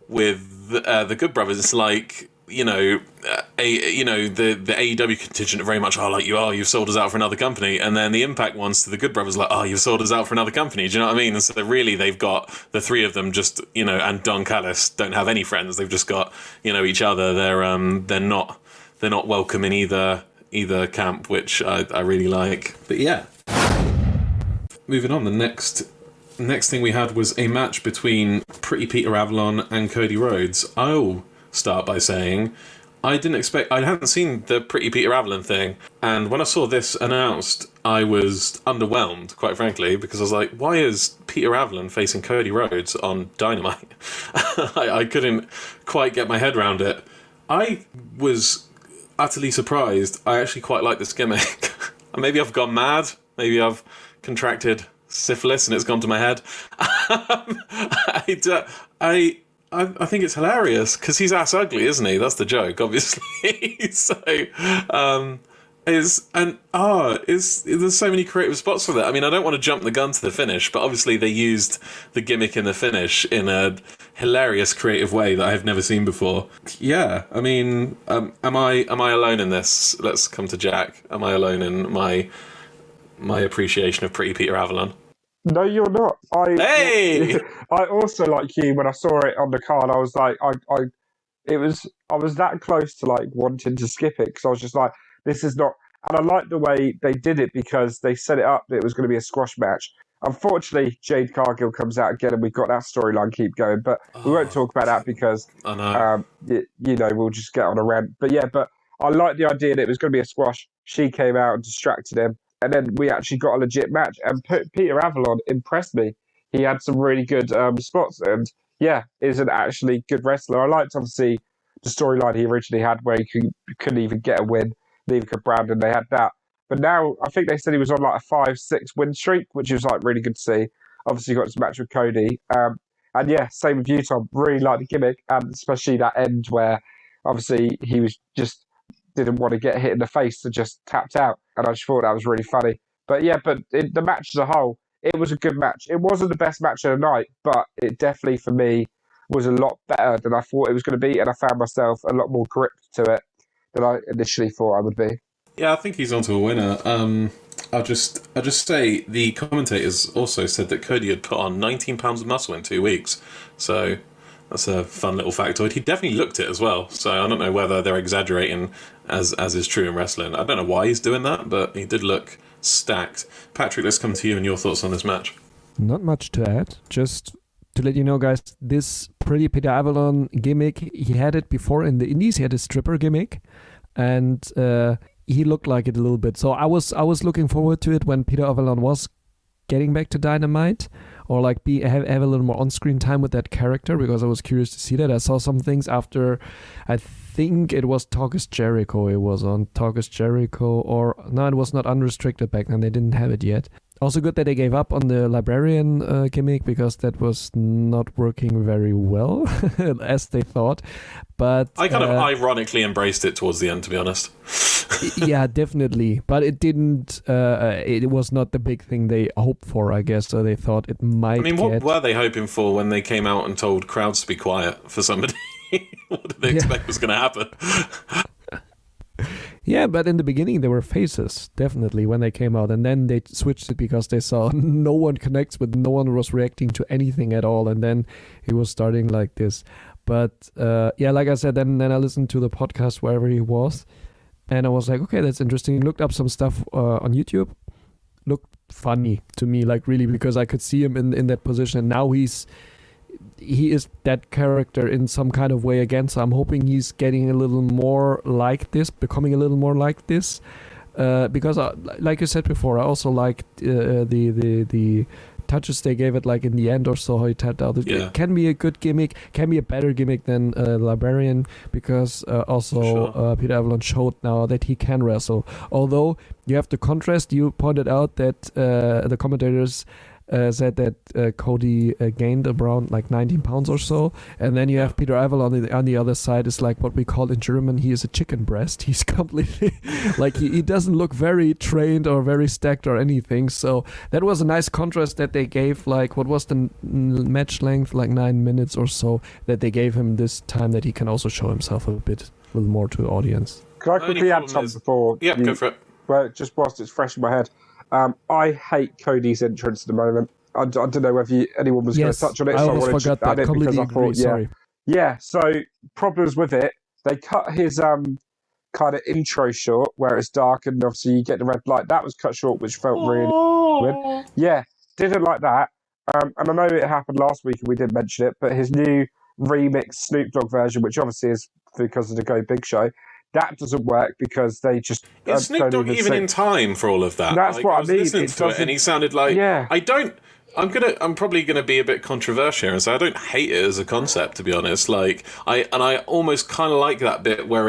the Good Brothers. It's like, the AEW contingent are very much, you've sold us out for another company, and then the Impact ones to the Good Brothers you've sold us out for another company. Do you know what I mean? And so really they've got the three of them just, and Don Callis don't have any friends. They've just got, each other. They're not welcome in either camp, which I really like. But yeah, moving on, the next thing we had was a match between Pretty Peter Avalon and Cody Rhodes. I'll start by saying I hadn't seen the Pretty Peter Avalon thing, and when I saw this announced, I was underwhelmed, quite frankly, because I was like, why is Peter Avalon facing Cody Rhodes on Dynamite? I couldn't quite get my head around it. I was utterly surprised. I actually quite like this gimmick. Maybe I've gone mad, maybe I've contracted syphilis and it's gone to my head. I think it's hilarious because he's ass ugly, isn't he? That's the joke, obviously. So, there's so many creative spots for that. I mean, I don't want to jump the gun to the finish, but obviously they used the gimmick in the finish in a hilarious, creative way that I've never seen before. Yeah, I mean, am I alone in this? Let's come to Jack. Am I alone in my appreciation of Pretty Peter Avalon? No, you're not. Hey! I also, like you, when I saw it on the card, I was like, I was that close to like wanting to skip it because I was just like, this is not. And I like the way they did it because they set it up that it was going to be a squash match. Unfortunately, Jade Cargill comes out again, and we've got that storyline keep going. But we won't talk about that because I know. We'll just get on a rant. But I like the idea that it was going to be a squash. She came out and distracted him. And then we actually got a legit match. And Peter Avalon impressed me. He had some really good spots. And is an actually good wrestler. I liked, obviously, the storyline he originally had where he couldn't even get a win. Neither could Brandon. They had that. But now I think they said he was on like a 5-6 win streak, which was like really good to see. Obviously, got this match with Cody. Same with you, Tom. Really like the gimmick. And especially that end where obviously he was just didn't want to get hit in the face, so just tapped out. And I just thought that was really funny. But the match as a whole, it was a good match. It wasn't the best match of the night, but it definitely, for me, was a lot better than I thought it was going to be. And I found myself a lot more gripped to it than I initially thought I would be. Yeah, I think he's onto a winner. I'll just say the commentators also said that Cody had put on 19 pounds of muscle in 2 weeks. So that's a fun little factoid. He definitely looked it as well. So I don't know whether they're exaggerating as is true in wrestling. I don't know why he's doing that, but he did look stacked. Patrick, let's come to you and your thoughts on this match. Not much to add. Just to let you know, guys, this Pretty Peter Avalon gimmick, he had it before in the Indies. He had a stripper gimmick, and he looked like it a little bit. So I was looking forward to it when Peter Avalon was getting back to Dynamite, or like have a little more on-screen time with that character, because I was curious to see that. I saw some things after, I think it was Talk is Jericho. It was on Talk is Jericho, or no, it was not Unrestricted back then. They didn't have it yet. Also good that they gave up on the librarian gimmick, because that was not working very well as they thought. But I kind of ironically embraced it towards the end, to be honest. Yeah, definitely. But it didn't. It was not the big thing they hoped for, I guess. So they thought it might. I mean, what were they hoping for when they came out and told crowds to be quiet for somebody? What did they expect was going to happen? Yeah, but in the beginning they were faces, definitely, when they came out. And then they switched it because they saw no one connects with, no one was reacting to anything at all. And then he was starting like this. But yeah, like I said, then I listened to the podcast wherever he was. And I was like, okay, that's interesting. Looked up some stuff on YouTube. Looked funny to me, like really, because I could see him in that position. And now he is that character in some kind of way again. So I'm hoping he's getting a little more like this, becoming a little more like this. Because like you said before, I also liked the touches they gave it, like in the end or so, how he tapped out. It can be a good gimmick, can be a better gimmick than Librarian, because also Peter Avalon showed now that he can wrestle. Although you have to contrast, you pointed out that the commentators said that Cody gained around like 19 pounds or so, and then you have Peter Avalon on the other side. Is like what we call in German, he is a chicken breast. He's completely like he doesn't look very trained or very stacked or anything. So that was a nice contrast that they gave. Like, what was the match length, like 9 minutes or so, that they gave him this time that he can also show himself a little more to the audience. Can I quickly add something before? Yeah, go for it. Well, just whilst it's fresh in my head. I hate Cody's entrance at the moment. I don't know whether anyone was going to touch on it. I almost forgot that. Completely agree. Sorry. Yeah, so problems with it. They cut his kind of intro short where it's dark and obviously you get the red light. That was cut short, which felt really weird. Yeah, didn't like that. And I know it happened last week and we did mention it, but his new remixed Snoop Dogg version, which obviously is because of the Go Big Show, that doesn't work because they just... Is Snoop Dogg even in time for all of that? That's what I mean. Listening to it and he sounded like... Yeah. I'm probably gonna be a bit controversial and say I don't hate it as a concept, to be honest. Like I almost kind of like that bit where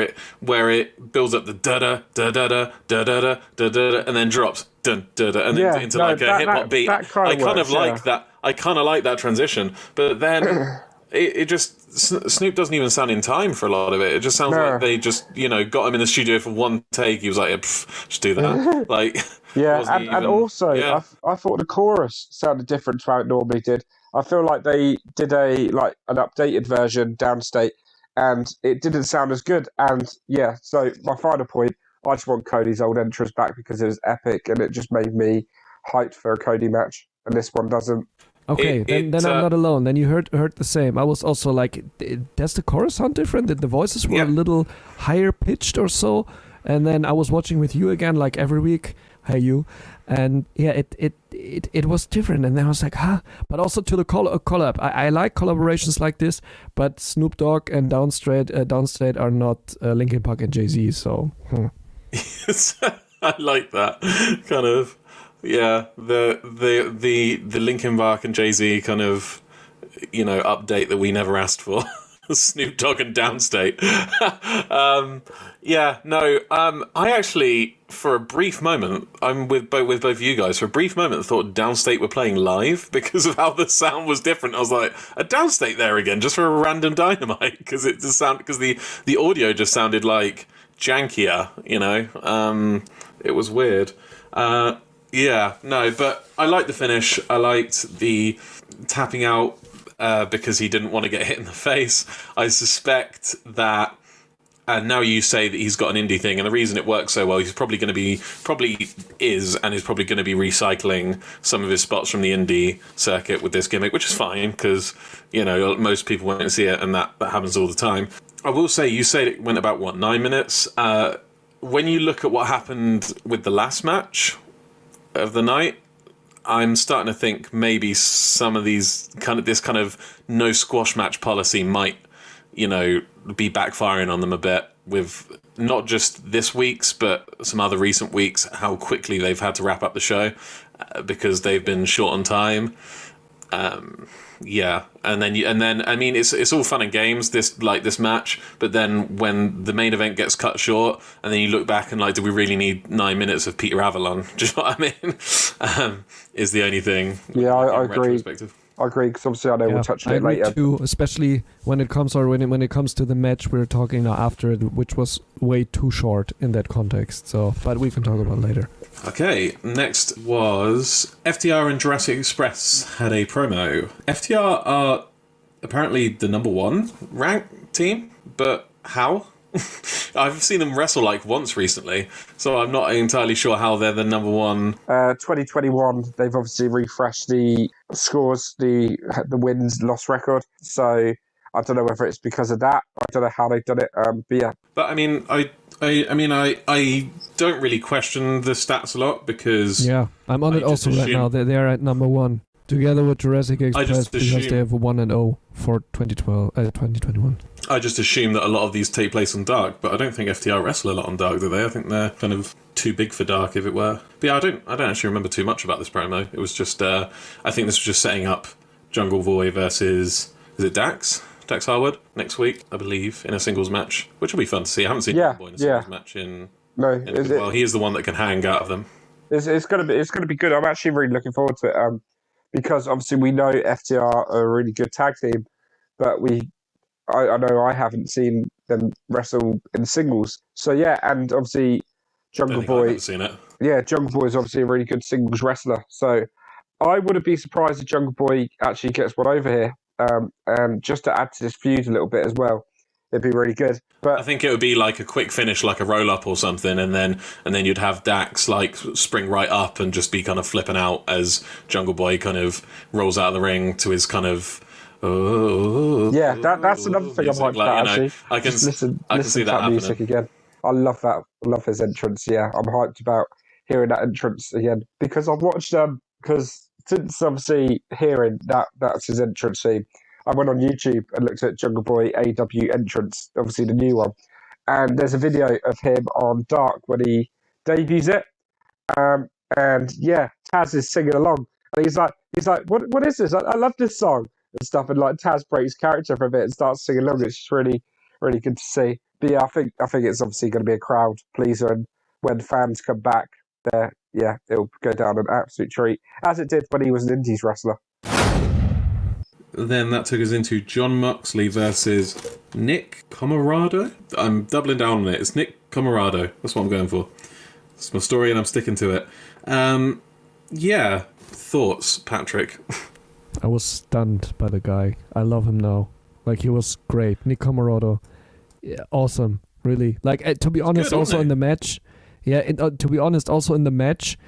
it builds up the da da da da da da da da da and then drops dun da da and then into like a hip hop beat. I kind of like that. I kind of like that transition, but then. It just Snoop doesn't even sound in time for a lot of it. It just sounds like they just got him in the studio for one take. He was like, just do that. Like, and also I thought the chorus sounded different to how it normally did. I feel like they did an updated version, Downstate, and it didn't sound as good. And so my final point, I just want Cody's old entrance back because it was epic and it just made me hyped for a Cody match, and this one doesn't. Okay, then I'm not alone. Then you heard the same. I was also like, does the chorus sound different? The voices were a little higher pitched or so. And then I was watching with you again, like every week. Hey, you. And it was different. And then I was like, But also to the collab. I like collaborations like this, but Snoop Dogg and Downstate are not Linkin Park and Jay-Z. So, I like that kind of. Yeah, the Linkin Park and Jay-Z kind of, update that we never asked for. Snoop Dogg and Downstate. I actually, for a brief moment, I'm with both you guys. For a brief moment, I thought Downstate were playing live because of how the sound was different. I was like, a Downstate there again, just for a random Dynamite, because the audio just sounded like jankier. It was weird. But I liked the finish. I liked the tapping out because he didn't want to get hit in the face. I suspect that, and now you say that he's got an indie thing, and the reason it works so well, he's probably going to be recycling some of his spots from the indie circuit with this gimmick, which is fine because most people won't see it, and that happens all the time. I will say, you said it went about 9 minutes. When you look at what happened with the last match of the night, I'm starting to think maybe some of this kind of no squash match policy might, be backfiring on them a bit with not just this week's, but some other recent weeks, how quickly they've had to wrap up the show because they've been short on time. And then I mean it's all fun and games this match, but then when the main event gets cut short and then you look back and do we really need 9 minutes of Peter Avalon? Do you know what I mean? Is the only thing. Yeah, I agree. I agree because obviously I know we'll touch on it later too, especially when it comes when it comes to the match we're talking now after it, which was way too short in that context. So, but we can talk about it later. Okay, next was FTR and Jurassic Express had a promo. FTR are apparently the number 1 ranked team, but how? I've seen them wrestle like once recently, so I'm not entirely sure how they're the number one. 2021, they've obviously refreshed the scores, the wins loss record. So I don't know whether it's because of that. I don't know how they've done it. But yeah. But I mean, I don't really question the stats a lot because I'm on it also right now. They're at number 1 together with Jurassic Express because they have 1-0 for 2021. I just assume that a lot of these take place on Dark, but I don't think FTR wrestle a lot on Dark, do they? I think they're kind of too big for Dark, if it were. But yeah, I don't actually remember too much about this promo. It was just, I think this was just setting up Jungle Boy versus, is it Dax? Dax Harwood next week, I believe, in a singles match, which will be fun to see. I haven't seen Jungle Boy in a singles match well, he is the one that can hang out of them. It's gonna be good. I'm actually really looking forward to it. Because obviously we know FTR are a really good tag team, but I know I haven't seen them wrestle in singles. So yeah, and obviously Jungle Boy. I haven't seen it. Yeah, Jungle Boy is obviously a really good singles wrestler. So I wouldn't be surprised if Jungle Boy actually gets one over here. And just to add to this feud a little bit as well, it'd be really good. But I think it would be like a quick finish, like a roll up or something, and then you'd have Dax like spring right up and just be kind of flipping out as Jungle Boy kind of rolls out of the ring to his kind of. That's another thing I'm hyped about. Actually, I can see that happening. Music again. I love that. I love his entrance. Yeah, I'm hyped about hearing that entrance again because I've watched because since obviously hearing that's his entrance theme. I went on YouTube and looked at Jungle Boy AEW entrance, obviously the new one, and there's a video of him on Dark when he debuts it, and yeah, Taz is singing along, and he's like, what is this? I love this song and stuff, and like Taz breaks character for a bit and starts singing along. It's just really, really good to see. But yeah, I think it's obviously going to be a crowd pleaser, and when fans come back, it'll go down an absolute treat, as it did when he was an Indies wrestler. Then that took us into Jon Moxley versus Nick Comoroto. I'm doubling down on it. It's Nick Comoroto. That's what I'm going for. It's my story and I'm sticking to it. Thoughts, Patrick? I was stunned by the guy. I love him now. Like, he was great. Nick Comoroto. Yeah, awesome. Really. Like, to be honest, also in the match. Yeah, to be honest, also in the match,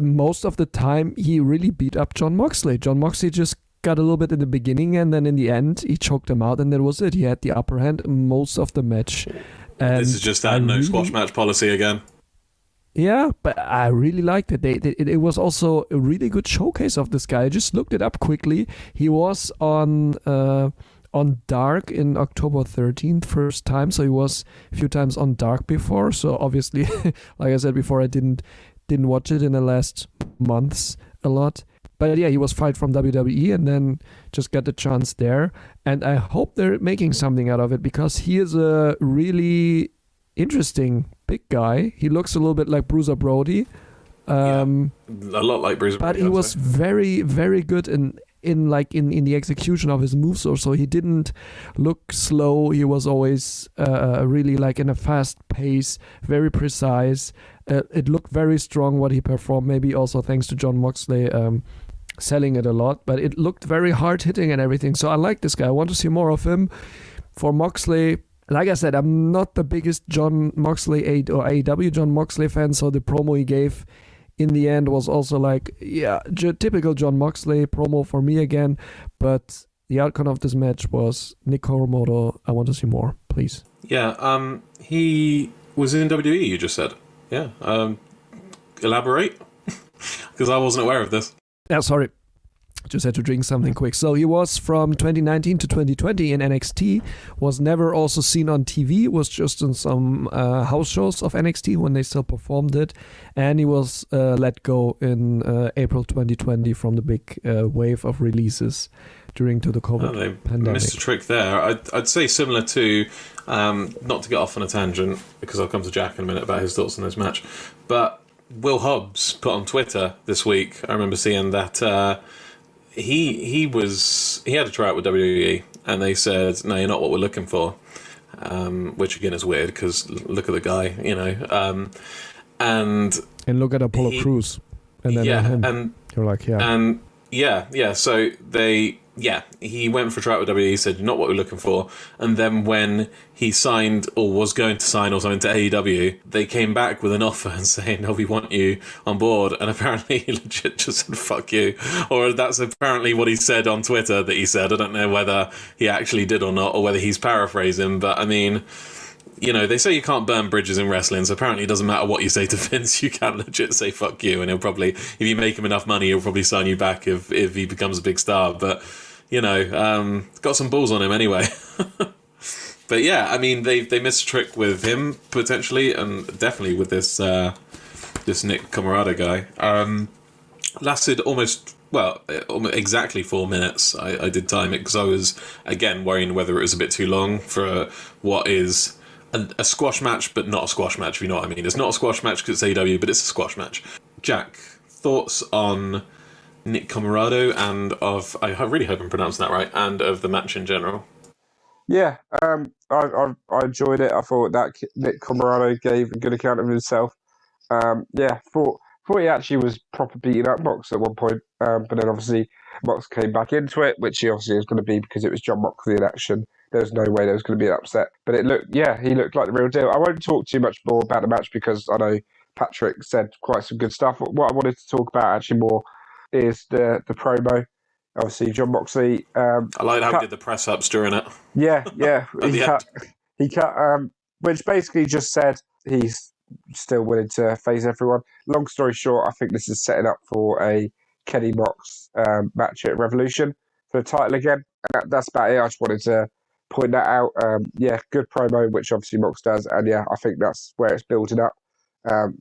most of the time, he really beat up Jon Moxley. Jon Moxley just got a little bit in the beginning, and then in the end he choked him out, and that was it. He had the upper hand most of the match. And this is just that squash match policy again. Yeah, but I really liked it. It was also a really good showcase of this guy. I just looked it up quickly. He was on Dark in October 13th, first time. So he was a few times on Dark before. So obviously, like I said before, I didn't watch it in the last months a lot. But yeah, he was fired from WWE and then just got the chance there. And I hope they're making something out of it because he is a really interesting big guy. He looks a little bit like Bruiser Brody. A lot like Bruiser Brody. But he was very, very good in the execution of his moves. So he didn't look slow. He was always really like in a fast pace, very precise. It looked very strong what he performed. Maybe also thanks to Jon Moxley selling it a lot, but it looked very hard hitting and everything. So I like this guy. I want to see more of him. For Moxley, like I said, I'm not the biggest Jon Moxley or AEW Jon Moxley fan. So the promo he gave in the end was also like, typical Jon Moxley promo for me again. But the outcome of this match was Nick Comoroto. I want to see more, please. Yeah, he was in WWE, you just said. Yeah. Elaborate? Because I wasn't aware of this. Yeah, sorry. Just had to drink something quick. So he was from 2019 to 2020 in NXT, was never also seen on TV, was just in some house shows of NXT when they still performed it, and he was let go in April 2020 from the big wave of releases during the COVID pandemic. Missed a trick there. I'd say similar to, not to get off on a tangent, because I'll come to Jack in a minute about his thoughts on this match, but Will Hobbs put on Twitter this week, I remember seeing that he had a tryout with WWE, and they said, no, you're not what we're looking for, which again is weird because look at the guy, and look at Apollo Crews, and then him. And you're like, so they yeah, he went for a try with WWE, he said, not what we're looking for. And then when he signed, or was going to sign or something to AEW, they came back with an offer and saying, no, we want you on board. And apparently he legit just said, fuck you. Or that's apparently what he said on Twitter that he said. I don't know whether he actually did or not, or whether he's paraphrasing. But I mean, you know, they say you can't burn bridges in wrestling, so apparently it doesn't matter what you say to Vince, you can legit say fuck you, and he'll probably, if you make him enough money, he'll probably sign you back if he becomes a big star. But, you know, got some balls on him anyway. But yeah, I mean, they missed a trick with him, potentially, and definitely with this Nick Comoroto guy. Lasted almost exactly 4 minutes. I did time it because I was, again, worrying whether it was a bit too long for what is a squash match, but not a squash match, if you know what I mean. It's not a squash match because it's AEW, but it's a squash match. Jack, thoughts on Nick Comoroto and of, I really hope I'm pronouncing that right, and of the match in general? Yeah, I enjoyed it. I thought that Nick Comoroto gave a good account of himself. Thought he actually was proper beating up Mox at one point, but then obviously Mox came back into it, which he obviously was going to be because it was John Moxley in action. There was no way there was going to be an upset. But he looked like the real deal. I won't talk too much more about the match because I know Patrick said quite some good stuff. What I wanted to talk about actually more is the promo. Obviously, John Moxley. I like how he did the press ups during it. Yeah. He cut, which basically just said he's still willing to face everyone. Long story short, I think this is setting up for a Kenny Mox match at Revolution for the title again. That's about it. I just wanted to point that out. Good promo, which obviously Mox does, and I think that's where it's building up.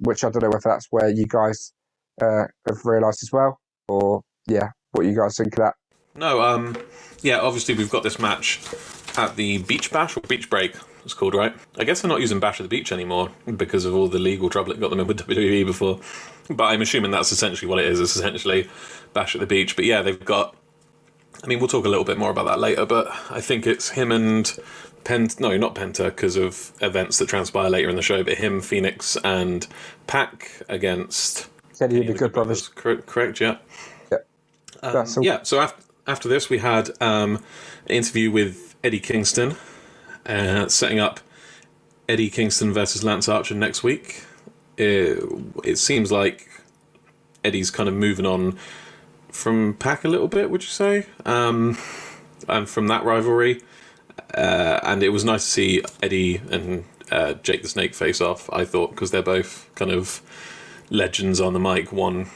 Which I don't know whether that's where you guys have realised as well, or what you guys think of that. No, obviously we've got this match at the Beach Bash, or Beach Break, it's called, right? I guess they're not using Bash at the Beach anymore because of all the legal trouble it got them in with WWE before. But I'm assuming that's essentially what it is. It's essentially Bash at the Beach. But yeah, they've got, I mean, we'll talk a little bit more about that later, but I think it's him and not Penta because of events that transpire later in the show, but him, Phoenix, and Pac against Kenny and the Good Brothers. Correct, yeah. Yeah. So after this, we had an interview with Eddie Kingston, setting up Eddie Kingston versus Lance Archer next week. It seems like Eddie's kind of moving on from Pac a little bit, would you say? And from that rivalry. And it was nice to see Eddie and Jake the Snake face off, I thought, because they're both kind of legends on the mic. One,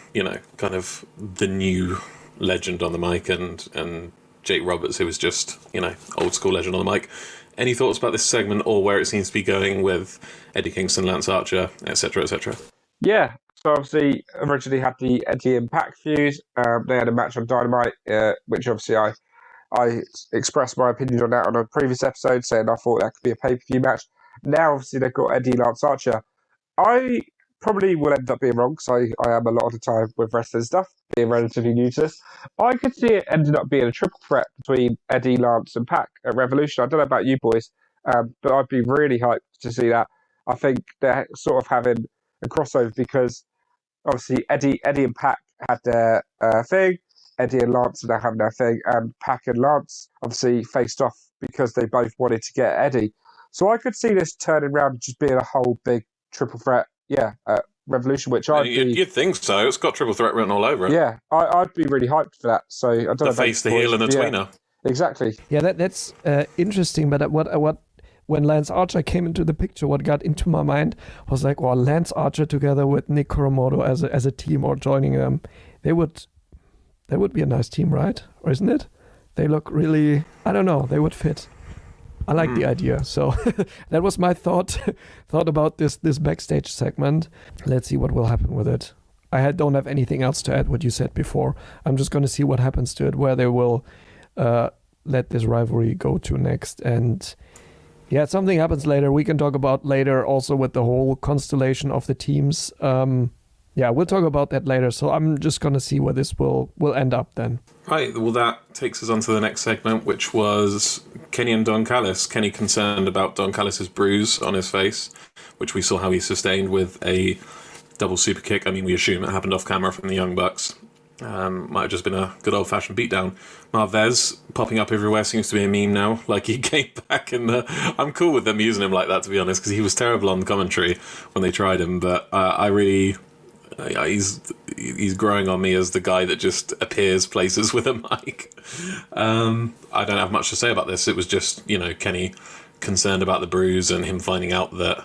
kind of the new legend on the mic, and Jake Roberts, who was just, old school legend on the mic. Any thoughts about this segment or where it seems to be going with Eddie Kingston, Lance Archer, etc., etc.? Yeah, so obviously originally had the Eddie and Pac feud. They had a match on Dynamite, which obviously I expressed my opinion on that on a previous episode, saying I thought that could be a pay-per-view match. Now, obviously, they've got Eddie, Lance Archer. I probably will end up being wrong, because I am a lot of the time with wrestling stuff, being relatively new to this. I could see it ending up being a triple threat between Eddie, Lance, and Pac at Revolution. I don't know about you boys, but I'd be really hyped to see that. I think they're sort of having a crossover because, obviously, Eddie and Pac had their thing. Eddie and Lance are now having their thing, and Pac and Lance obviously faced off because they both wanted to get Eddie. So I could see this turning around and just being a whole big triple threat, Revolution, which You'd think so. It's got triple threat written all over it. Yeah, I'd be really hyped for that. So I don't know. The face, the heel, and the tweener. Exactly. Yeah, that's interesting. But what when Lance Archer came into the picture, what got into my mind was like, well, Lance Archer together with Nick Comoroto as a team, or joining them, they would be a nice team, right? Or isn't it? They look really, I don't know, they would fit. I like the idea. So that was my thought about this backstage segment. Let's see what will happen with it. I don't have anything else to add what you said before. I'm just going to see what happens to it, where they will let this rivalry go to next. And something happens later. We can talk about later also with the whole constellation of the teams. We'll talk about that later. So I'm just going to see where this will end up then. Right, well, that takes us on to the next segment, which was Kenny and Don Callis. Kenny concerned about Don Callis' bruise on his face, which we saw how he sustained with a double super kick. I mean, we assume it happened off camera from the Young Bucks. Might have just been a good old-fashioned beatdown. Marvez popping up everywhere seems to be a meme now. Like, he came back and I'm cool with them using him like that, to be honest, because he was terrible on the commentary when they tried him, but I really... he's growing on me as the guy that just appears places with a mic. I don't have much to say about this. It was just, Kenny concerned about the bruise and him finding out that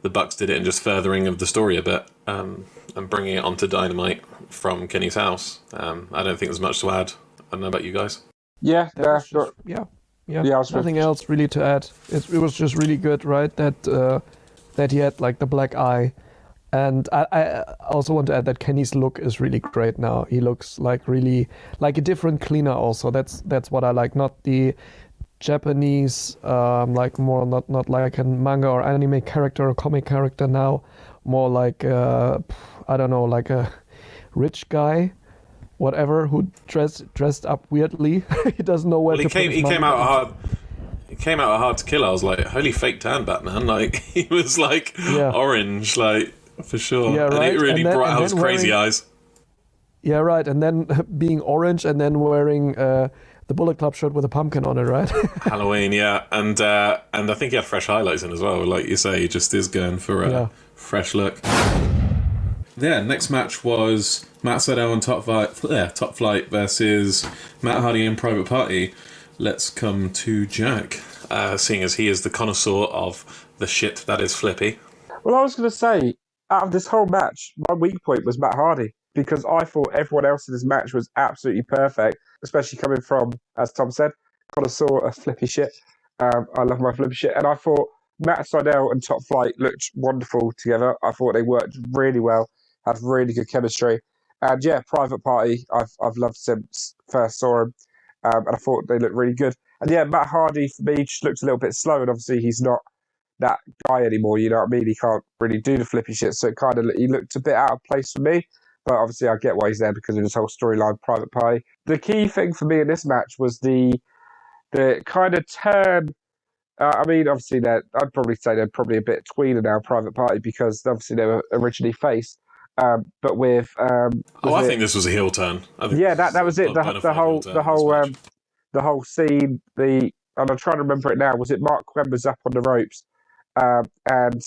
the Bucks did it and just furthering of the story a bit, and bringing it onto Dynamite from Kenny's house. I don't think there's much to add. I don't know about you guys. Yeah, Nothing else really to add. It was just really good, right? That he had like the black eye. And I also want to add that Kenny's look is really great now. He looks like really like a different cleaner also. That's what I like. Not the Japanese, like more not like a manga or anime character or comic character now. More like I don't know, like a rich guy, whatever, who dressed up weirdly. He doesn't know where to put his money. He came out hard to kill. I was like, holy fake tan, Batman. Like, he was like orange, like. For sure. Yeah, right. And it really brought out his crazy eyes. Yeah, right. And then being orange and then wearing the Bullet Club shirt with a pumpkin on it, right? Halloween, yeah. And I think he had fresh highlights in as well. Like you say, he just is going for a fresh look. Yeah, next match was Matt Sydal and Top Flight versus Matt Hardy and Private Party. Let's come to Jack, seeing as he is the connoisseur of the shit that is Flippy. Well, I was going to say, out of this whole match, my weak point was Matt Hardy, because I thought everyone else in this match was absolutely perfect, especially coming from, as Tom said, connoisseur of flippy shit. I love my flippy shit. And I thought Matt Sydal and Top Flight looked wonderful together. I thought they worked really well, had really good chemistry. And yeah, Private Party, I've loved since first saw him. And I thought they looked really good. And yeah, Matt Hardy, for me, just looked a little bit slow. And obviously, he's not that guy anymore, you know what I mean? He can't really do the flippy shit, so he looked a bit out of place for me. But obviously, I get why he's there because of his whole storyline, Private Party. The key thing for me in this match was the kind of turn. I mean, obviously, I'd probably say they're probably a bit tweener now, Private Party, because obviously they were originally face. But with I think this was a heel turn. That was it. The whole scene. And I'm trying to remember it now. Was it Mark Quinn was up on the ropes? And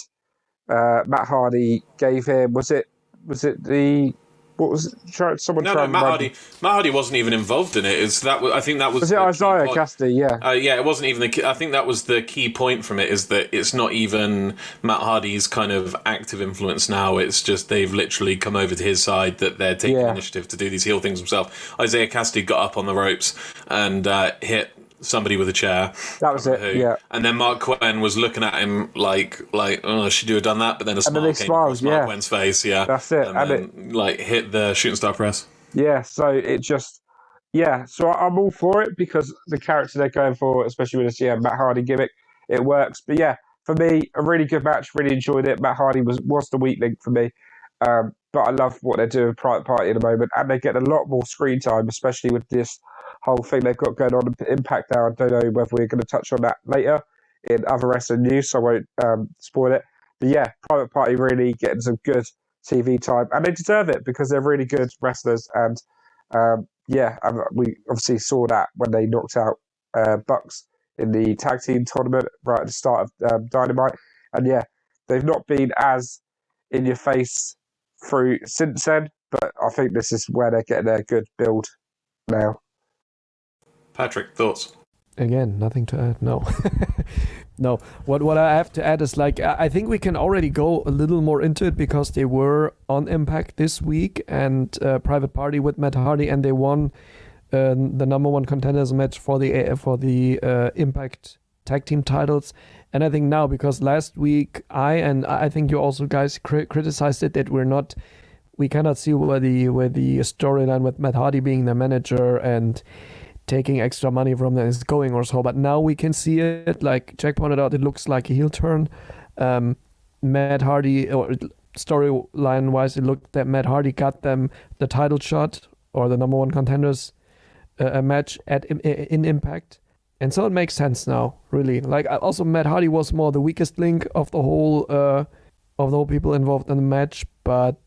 Matt Hardy gave him. Was it the? What was it? Someone tried. No, Matt Hardy wasn't even involved in it. I think that was. Was it Isaiah Cassidy? Yeah. Yeah, it wasn't even I think that was the key point from it. Is that it's not even Matt Hardy's kind of active influence now. It's just they've literally come over to his side. That they're taking initiative to do these heel things themselves. Isaiah Cassidy got up on the ropes and hit somebody with a chair. That was it, yeah. And then Mark Quinn was looking at him like, oh, should you have done that? But then a smile came across Mark Quinn's face, yeah. That's it. And then, hit the shooting star press. Yeah, so it just... Yeah, so I'm all for it because the character they're going for, especially with this Matt Hardy gimmick, it works. But yeah, for me, a really good match, really enjoyed it. Matt Hardy was the weak link for me. But I love what they're doing with Private Party at the moment. And they get a lot more screen time, especially with this whole thing they've got going on in Impact now. I don't know whether we're going to touch on that later in other wrestling news, so I won't spoil it. But yeah, Private Party really getting some good TV time, and they deserve it because they're really good wrestlers. And we obviously saw that when they knocked out Bucks in the tag team tournament right at the start of Dynamite. And yeah, they've not been as in your face through since then, but I think this is where they're getting a good build now. Patrick, thoughts? Again, nothing to add. No. No. What I have to add is I think we can already go a little more into it because they were on Impact this week and Private Party with Matt Hardy, and they won the number one contenders match for the Impact tag team titles. And I think now, because last week I think you also guys criticized it that we cannot see where the storyline with Matt Hardy being the manager and taking extra money from them is going or so, but now we can see it. Like Jack pointed out, it looks like a heel turn. Matt Hardy, or storyline wise, it looked that Matt Hardy got them the title shot or the number one contenders match in Impact, and so it makes sense now. Really, also Matt Hardy was more the weakest link of the whole people involved in the match, but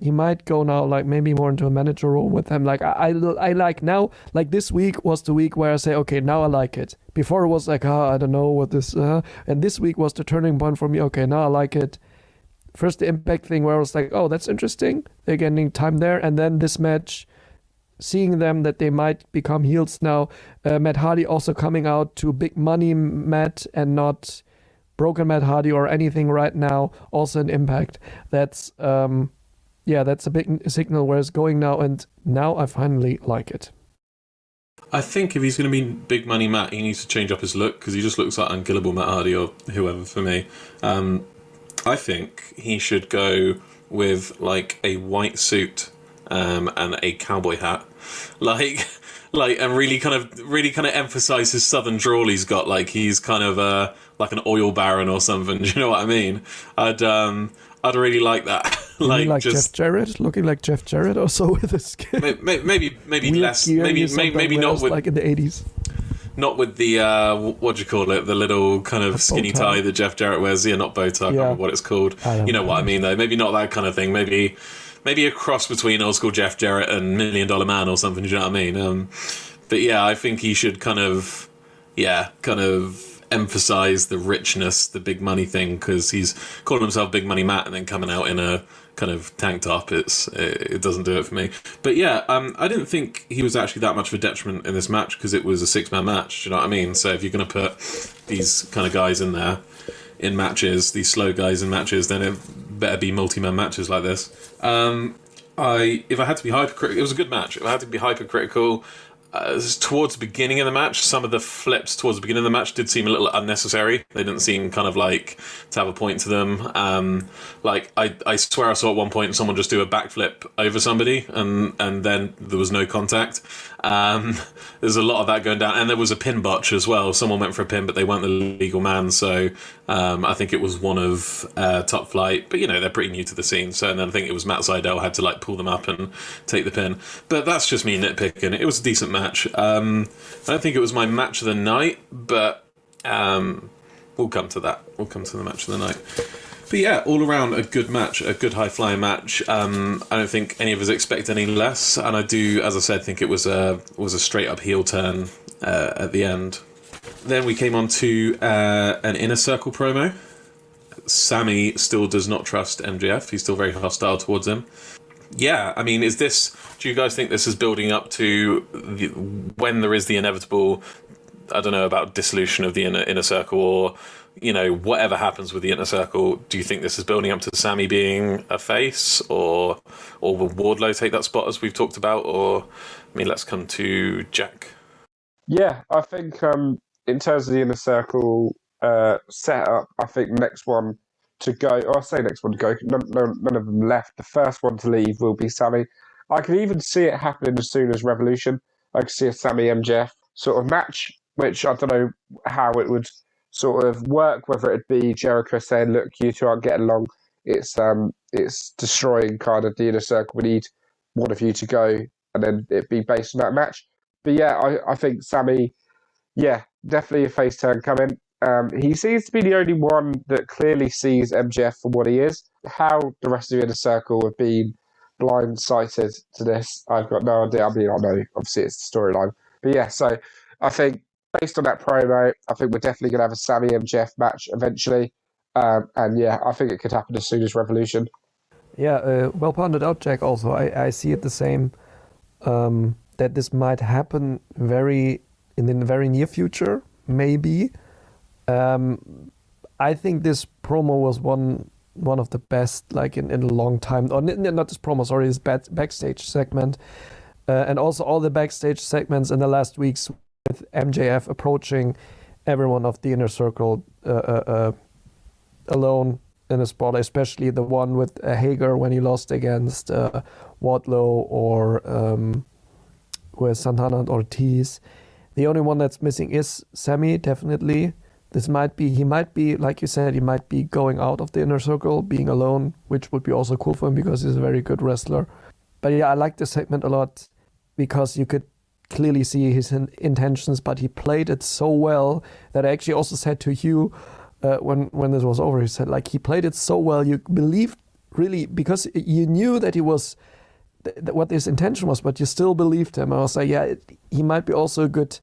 might go now like maybe more into a manager role with them. Like I like now, like this week was the week where I say, okay, now I like it. Before it was like, I don't know what this, and this week was the turning point for me. Okay, now I like it. First the Impact thing where I was like, oh, that's interesting. They're getting time there, and then this match, seeing them that they might become heels now. Matt Hardy also coming out to big money Matt and not broken Matt Hardy or anything right now. Also an Impact. That's that's a big signal where it's going now, and now I finally like it. I think if he's going to be big money Matt, he needs to change up his look, because he just looks like unkillable Matt Hardy or whoever for me. I think he should go with like a white suit and a cowboy hat, like and really kind of emphasize his southern drawl he's got, like he's kind of like an oil baron or something. Do you know what I mean? I'd really like that. like just Jeff Jarrett, looking like Jeff Jarrett or so with his skin. Maybe less, maybe not with like in the 80s. Not with the what do you call it? The little kind of skinny tie that Jeff Jarrett wears. Yeah, not bow tie. I can't remember what it's called. You know what I mean, though. Maybe not that kind of thing. Maybe a cross between old school Jeff Jarrett and $1 Million Man or something. Do you know what I mean? But yeah, I think he should kind of emphasize the richness, the big money thing, because he's calling himself Big Money Matt and then coming out in a kind of tank top. It doesn't do it for me. But yeah, I didn't think he was actually that much of a detriment in this match, because it was a 6-man match. Do you know what I mean? So if you're going to put these kind of guys in there in matches, these slow guys in matches, then it better be multi-man matches like this. If I had to be hypercritical, it was a good match. If I had to be hypercritical, towards the beginning of the match, some of the flips towards the beginning of the match did seem a little unnecessary. They didn't seem kind of like to have a point to them. Like I swear I saw at one point someone just do a backflip over somebody, and then there was no contact. There's a lot of that going down, and there was a pin botch as well. Someone went for a pin, but they weren't the legal man, so I think it was one of Top Flight. But they're pretty new to the scene, so and then I think it was Matt Sydal had to like pull them up and take the pin. But that's just me nitpicking. It was a decent match. I don't think it was my match of the night, but we'll come to that. We'll come to the match of the night. But yeah, all around a good match, a good high-flying match. I don't think any of us expect any less, and I do, as I said, think it was a straight-up heel turn at the end. Then we came on to an Inner Circle promo. Sammy still does not trust MJF. He's still very hostile towards him. Yeah, I mean, do you guys think this is building up to when there is the inevitable, I don't know, about dissolution of the inner circle, or, whatever happens with the Inner Circle? Do you think this is building up to Sammy being a face, or will Wardlow take that spot as we've talked about? Or, let's come to Jack. Yeah, I think in terms of the Inner Circle setup, I think next one to go, or I say next one to go, none of them left. The first one to leave will be Sammy. I could even see it happening as soon as Revolution. I could see a Sammy MJF sort of match, which I don't know how it would sort of work, whether it'd be Jericho saying, look, you two aren't getting along, it's destroying kind of the Inner Circle, we need one of you to go, and then it'd be based on that match. But yeah, I think Sammy, definitely a face turn coming. He seems to be the only one that clearly sees MJF for what he is. How the rest of the Inner Circle have been blindsided to this, I've got no idea. I know, obviously it's the storyline. But yeah, so I think based on that promo, I think we're definitely going to have a Sammy MJF match eventually. And yeah, I think it could happen as soon as Revolution. Yeah, well pointed out, Jack, also. I see it the same, that this might happen in the very near future, maybe. I think this promo was one of the best, like in a long time. Or not this promo, sorry, this backstage segment, and also all the backstage segments in the last weeks with MJF approaching everyone of the Inner Circle alone in a spot, especially the one with Hager when he lost against Wardlow, or with Santana and Ortiz. The only one that's missing is Sammy, definitely. He might be, like you said, he might be going out of the Inner Circle, being alone, which would be also cool for him because he's a very good wrestler. But yeah, I like this segment a lot because you could clearly see his intentions, but he played it so well that I actually also said to you when this was over, he said, like, he played it so well, you believed really, because you knew that he was what his intention was, but you still believed him. I was like, yeah, he might be also a good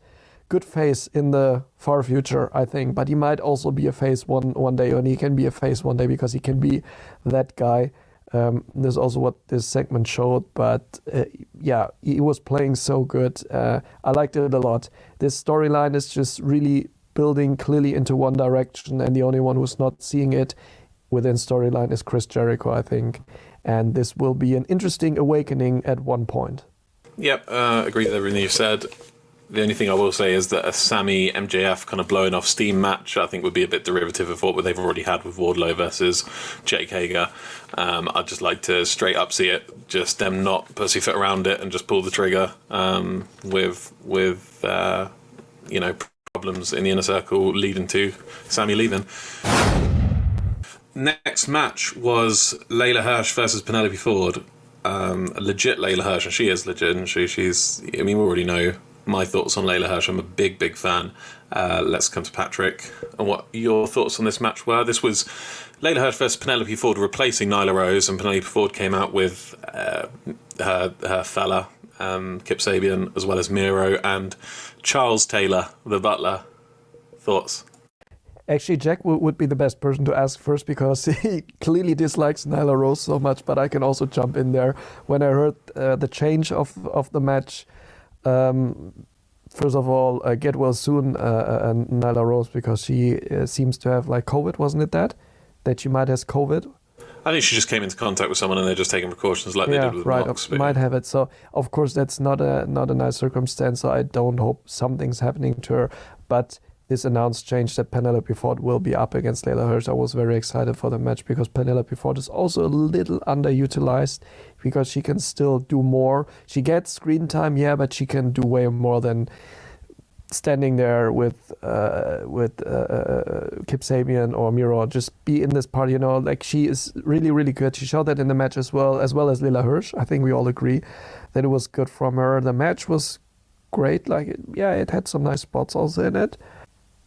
face in the far future, I think, but he might also be a face one day, and he can be a face one day because he can be that guy. This is also what this segment showed, but yeah, he was playing so good. I liked it a lot. This storyline is just really building clearly into one direction, and the only one who's not seeing it within storyline is Chris Jericho, I think. And this will be an interesting awakening at one point. Yep, agree with everything you said. The only thing I will say is that a Sammy MJF kind of blowing off steam match, I think, would be a bit derivative of what they've already had with Wardlow versus Jake Hager. I'd just like to straight up see it, just them not pussyfoot around it and just pull the trigger with problems in the inner circle leading to Sammy leaving. Next match was Layla Hirsch versus Penelope Ford. A legit Layla Hirsch, and she is legit, and we already know my thoughts on Layla Hirsch. I'm a big fan. Let's come to Patrick and what your thoughts on this match were. This was Layla Hirsch versus Penelope Ford replacing Nyla Rose, and Penelope Ford came out with her fella, Kip Sabian, as well as Miro and Charles Taylor, the butler. Thoughts? Actually, Jack would be the best person to ask first because he clearly dislikes Nyla Rose so much, but I can also jump in there. When I heard the change of the match, first of all, get well soon, Nyla Rose, because she seems to have like COVID, wasn't it that she might have COVID? I think she just came into contact with someone and they're just taking precautions like they did with Mox. Might have it. So of course that's not a nice circumstance. So I don't hope something's happening to her. But this announced change that Penelope Ford will be up against Layla Hirsch. I was very excited for the match because Penelope Ford is also a little underutilized because she can still do more. She gets screen time, but she can do way more than standing there with Kip Sabian or Miro. Just be in this part, like she is really, really good. She showed that in the match as well as Layla Hirsch. I think we all agree that it was good from her. The match was great. It had some nice spots also in it.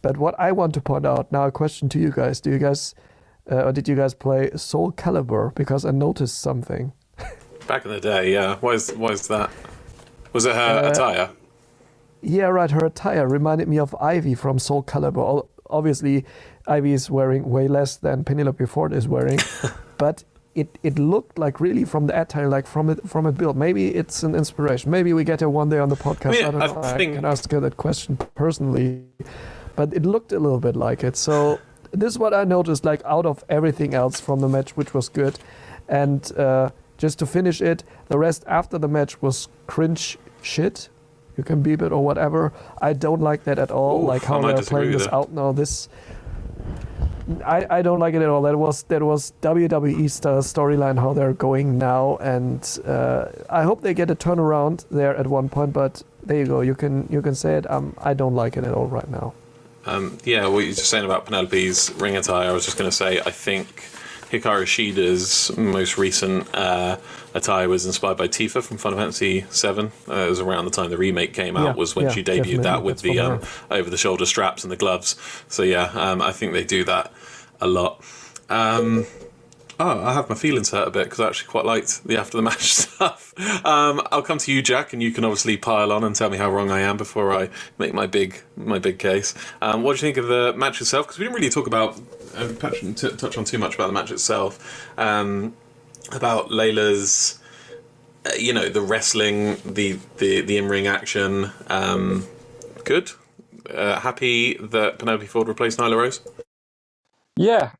But what I want to point out now, a question to you guys: did you guys play Soul Calibur? Because I noticed something. Back in the day, yeah. Why is that? Was it her attire? Yeah, right. Her attire reminded me of Ivy from Soul Calibur. Obviously, Ivy is wearing way less than Penelope Ford is wearing, but it looked like really from the attire, like from a build. Maybe it's an inspiration. Maybe we get her one day on the podcast. I don't know. I can ask her that question personally. But it looked a little bit like it. So this is what I noticed, like out of everything else from the match, which was good. And just to finish it, the rest after the match was cringe shit. You can beep it or whatever. I don't like that at all. Like how they're playing this out now. I don't like it at all. That was WWE style storyline how they're going now, and I hope they get a turnaround there at one point. But there you go. You can say it. I don't like it at all right now. What you're just saying about Penelope's ring attire, I was just going to say, I think Hikaru Shida's most recent attire was inspired by Tifa from Final Fantasy VII. It was around the time the remake came out, was when she debuted that with the over-the-shoulder straps and the gloves. So I think they do that a lot. I have my feelings hurt a bit because I actually quite liked the after the match stuff. I'll come to you, Jack, and you can obviously pile on and tell me how wrong I am before I make my big case. What do you think of the match itself? Because we didn't really talk about touch on too much about the match itself. About Layla's, the wrestling, the in-ring action. Good. Happy that Penelope Ford replaced Nyla Rose. Yeah.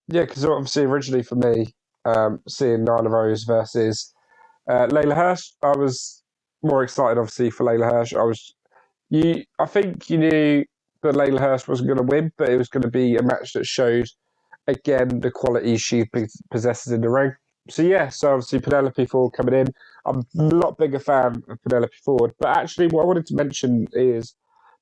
Because obviously originally for me, seeing Nyla Rose versus Layla Hirsch, I was more excited obviously for Layla Hirsch. I think you knew that Layla Hirsch wasn't going to win, but it was going to be a match that showed again the quality she possesses in the ring. So obviously Penelope Ford coming in. I'm a lot bigger fan of Penelope Ford, but actually what I wanted to mention is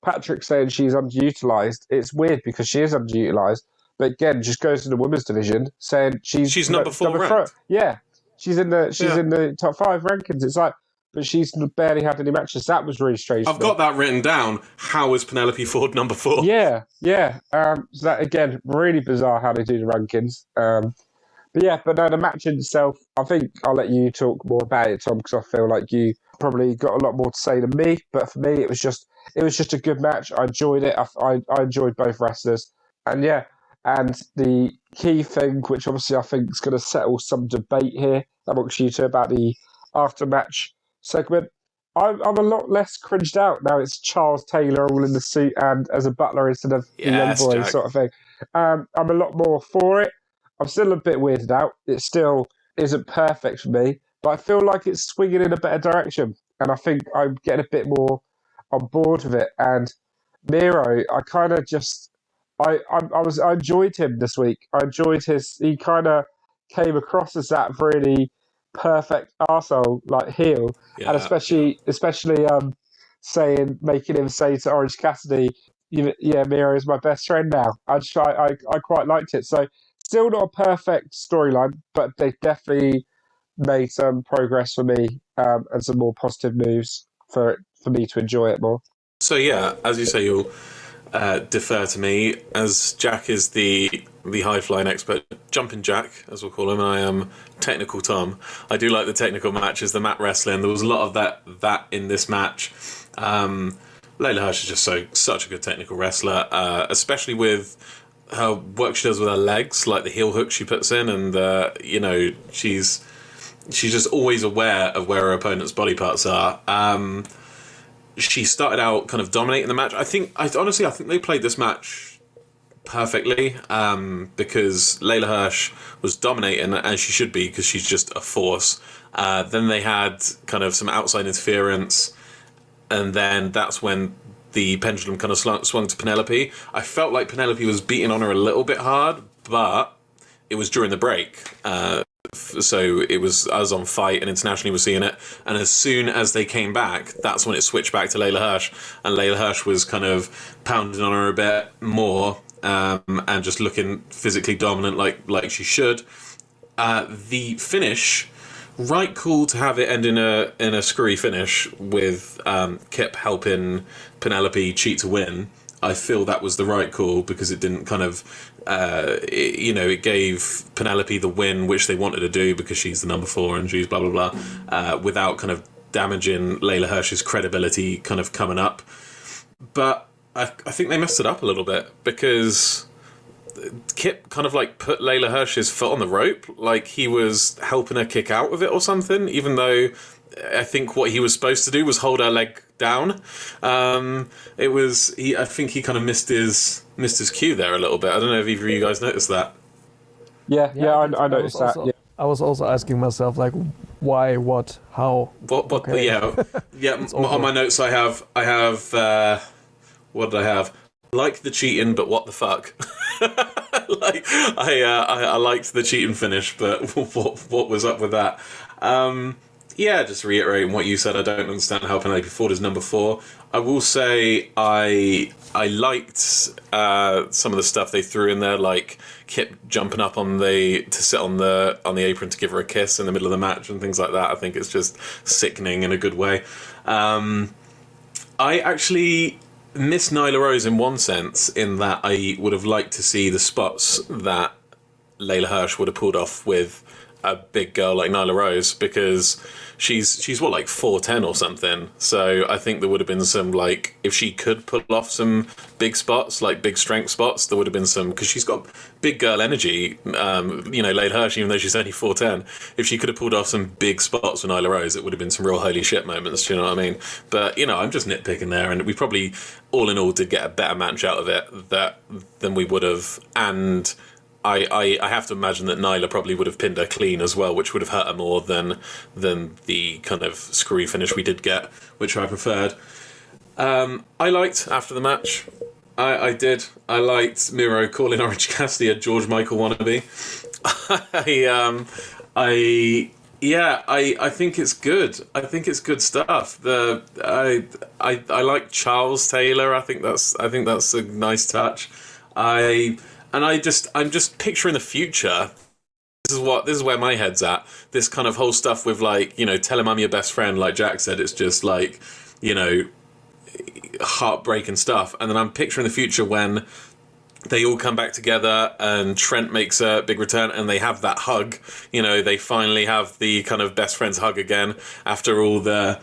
Patrick saying she's underutilized. It's weird because she is underutilized. But again, just goes to the women's division, saying she's number 4 ranked. Yeah, she's in the top 5 rankings. It's like, but she's barely had any matches. That was really strange. I've got that written down. How is Penelope Ford number 4? Yeah. So that again, really bizarre how they do the rankings. but no, the match in itself, I think I'll let you talk more about it, Tom, because I feel like you probably got a lot more to say than me. But for me, it was just a good match. I enjoyed it. I enjoyed both wrestlers, and and the key thing, which obviously I think is going to settle some debate here amongst you two about the after match segment. I'm a lot less cringed out now. It's Charles Taylor all in the suit and as a butler instead of the young boy Jack. sort of thing. I'm a lot more for it. I'm still a bit weirded out. It still isn't perfect for me, but I feel like it's swinging in a better direction. And I think I'm getting a bit more on board with it. And Miro, I kind of just, I enjoyed him this week. I enjoyed he kind of came across as that really perfect arsehole, like heel. And especially making him say to Orange Cassidy, Miro is my best friend now. I quite liked it. So still not a perfect storyline, but they definitely made some progress for me and some more positive moves for me to enjoy it more. So yeah, as you say, you'll defer to me, as Jack is the high-flying expert, Jumping Jack, as we'll call him, and I am Technical Tom. I do like the technical matches, the mat wrestling. There was a lot of that in this match. Layla Hirsch is just such a good technical wrestler, especially with her work she does with her legs, like the heel hook she puts in, and she's just always aware of where her opponent's body parts are. She started out kind of dominating the match. I think they played this match perfectly, because Layla Hirsch was dominating, as she should be, because she's just a force. Then they had kind of some outside interference, and then that's when the pendulum kind of swung to Penelope. I felt like Penelope was beating on her a little bit hard, but it was during the break. So it was us on Fight, and internationally we're seeing it. And as soon as they came back, that's when it switched back to Layla Hirsch. And Layla Hirsch was kind of pounding on her a bit more, and just looking physically dominant like she should. The finish, right cool to have it end in a screwy finish with Kip helping Penelope cheat to win. I feel that was the right call, because it didn't kind of, it gave Penelope the win, which they wanted to do because she's the number 4 and she's blah, blah, blah, without kind of damaging Layla Hirsch's credibility kind of coming up. But I think they messed it up a little bit, because Kip kind of like put Layla Hirsch's foot on the rope, like he was helping her kick out of it or something, even though I think what he was supposed to do was hold her leg down. I think he kind of missed his cue there a little bit. I don't know if either of you guys noticed that. Yeah, I noticed that. Yeah. I was also asking myself, like, why, what, how? What? Okay. Yeah. On my notes, I have. What did I have? Like the cheating, but what the fuck? I liked the cheating finish, but what was up with that? Just reiterating what you said, I don't understand how Penelope Ford is number 4. I will say I liked some of the stuff they threw in there, like Kip jumping up to sit on the apron to give her a kiss in the middle of the match and things like that. I think it's just sickening in a good way. I actually miss Nyla Rose in one sense, in that I would have liked to see the spots that Layla Hirsch would have pulled off with a big girl like Nyla Rose, because she's what, like 4'10" or something. So I think there would have been some, like, if she could pull off some big spots, like big strength spots, there would have been some, because she's got big girl energy. Layla Hirsch, even though she's only 4'10", if she could have pulled off some big spots for Nyla Rose, it would have been some real holy shit moments. Do you know what I mean? But I'm just nitpicking there, and we probably all in all did get a better match out of it than we would have. And I have to imagine that Nyla probably would have pinned her clean as well, which would have hurt her more than the kind of screwy finish we did get, which I preferred. I liked, after the match, I did. I liked Miro calling Orange Cassidy a George Michael wannabe. I think it's good. I think it's good stuff. I like Charles Taylor. I think that's a nice touch. I'm just picturing the future. This is where my head's at. This kind of whole stuff with, like, tell him I'm your best friend, like Jack said. It's just like, heartbreaking stuff. And then I'm picturing the future when they all come back together, and Trent makes a big return, and they have that hug. They finally have the kind of best friends hug again after all the,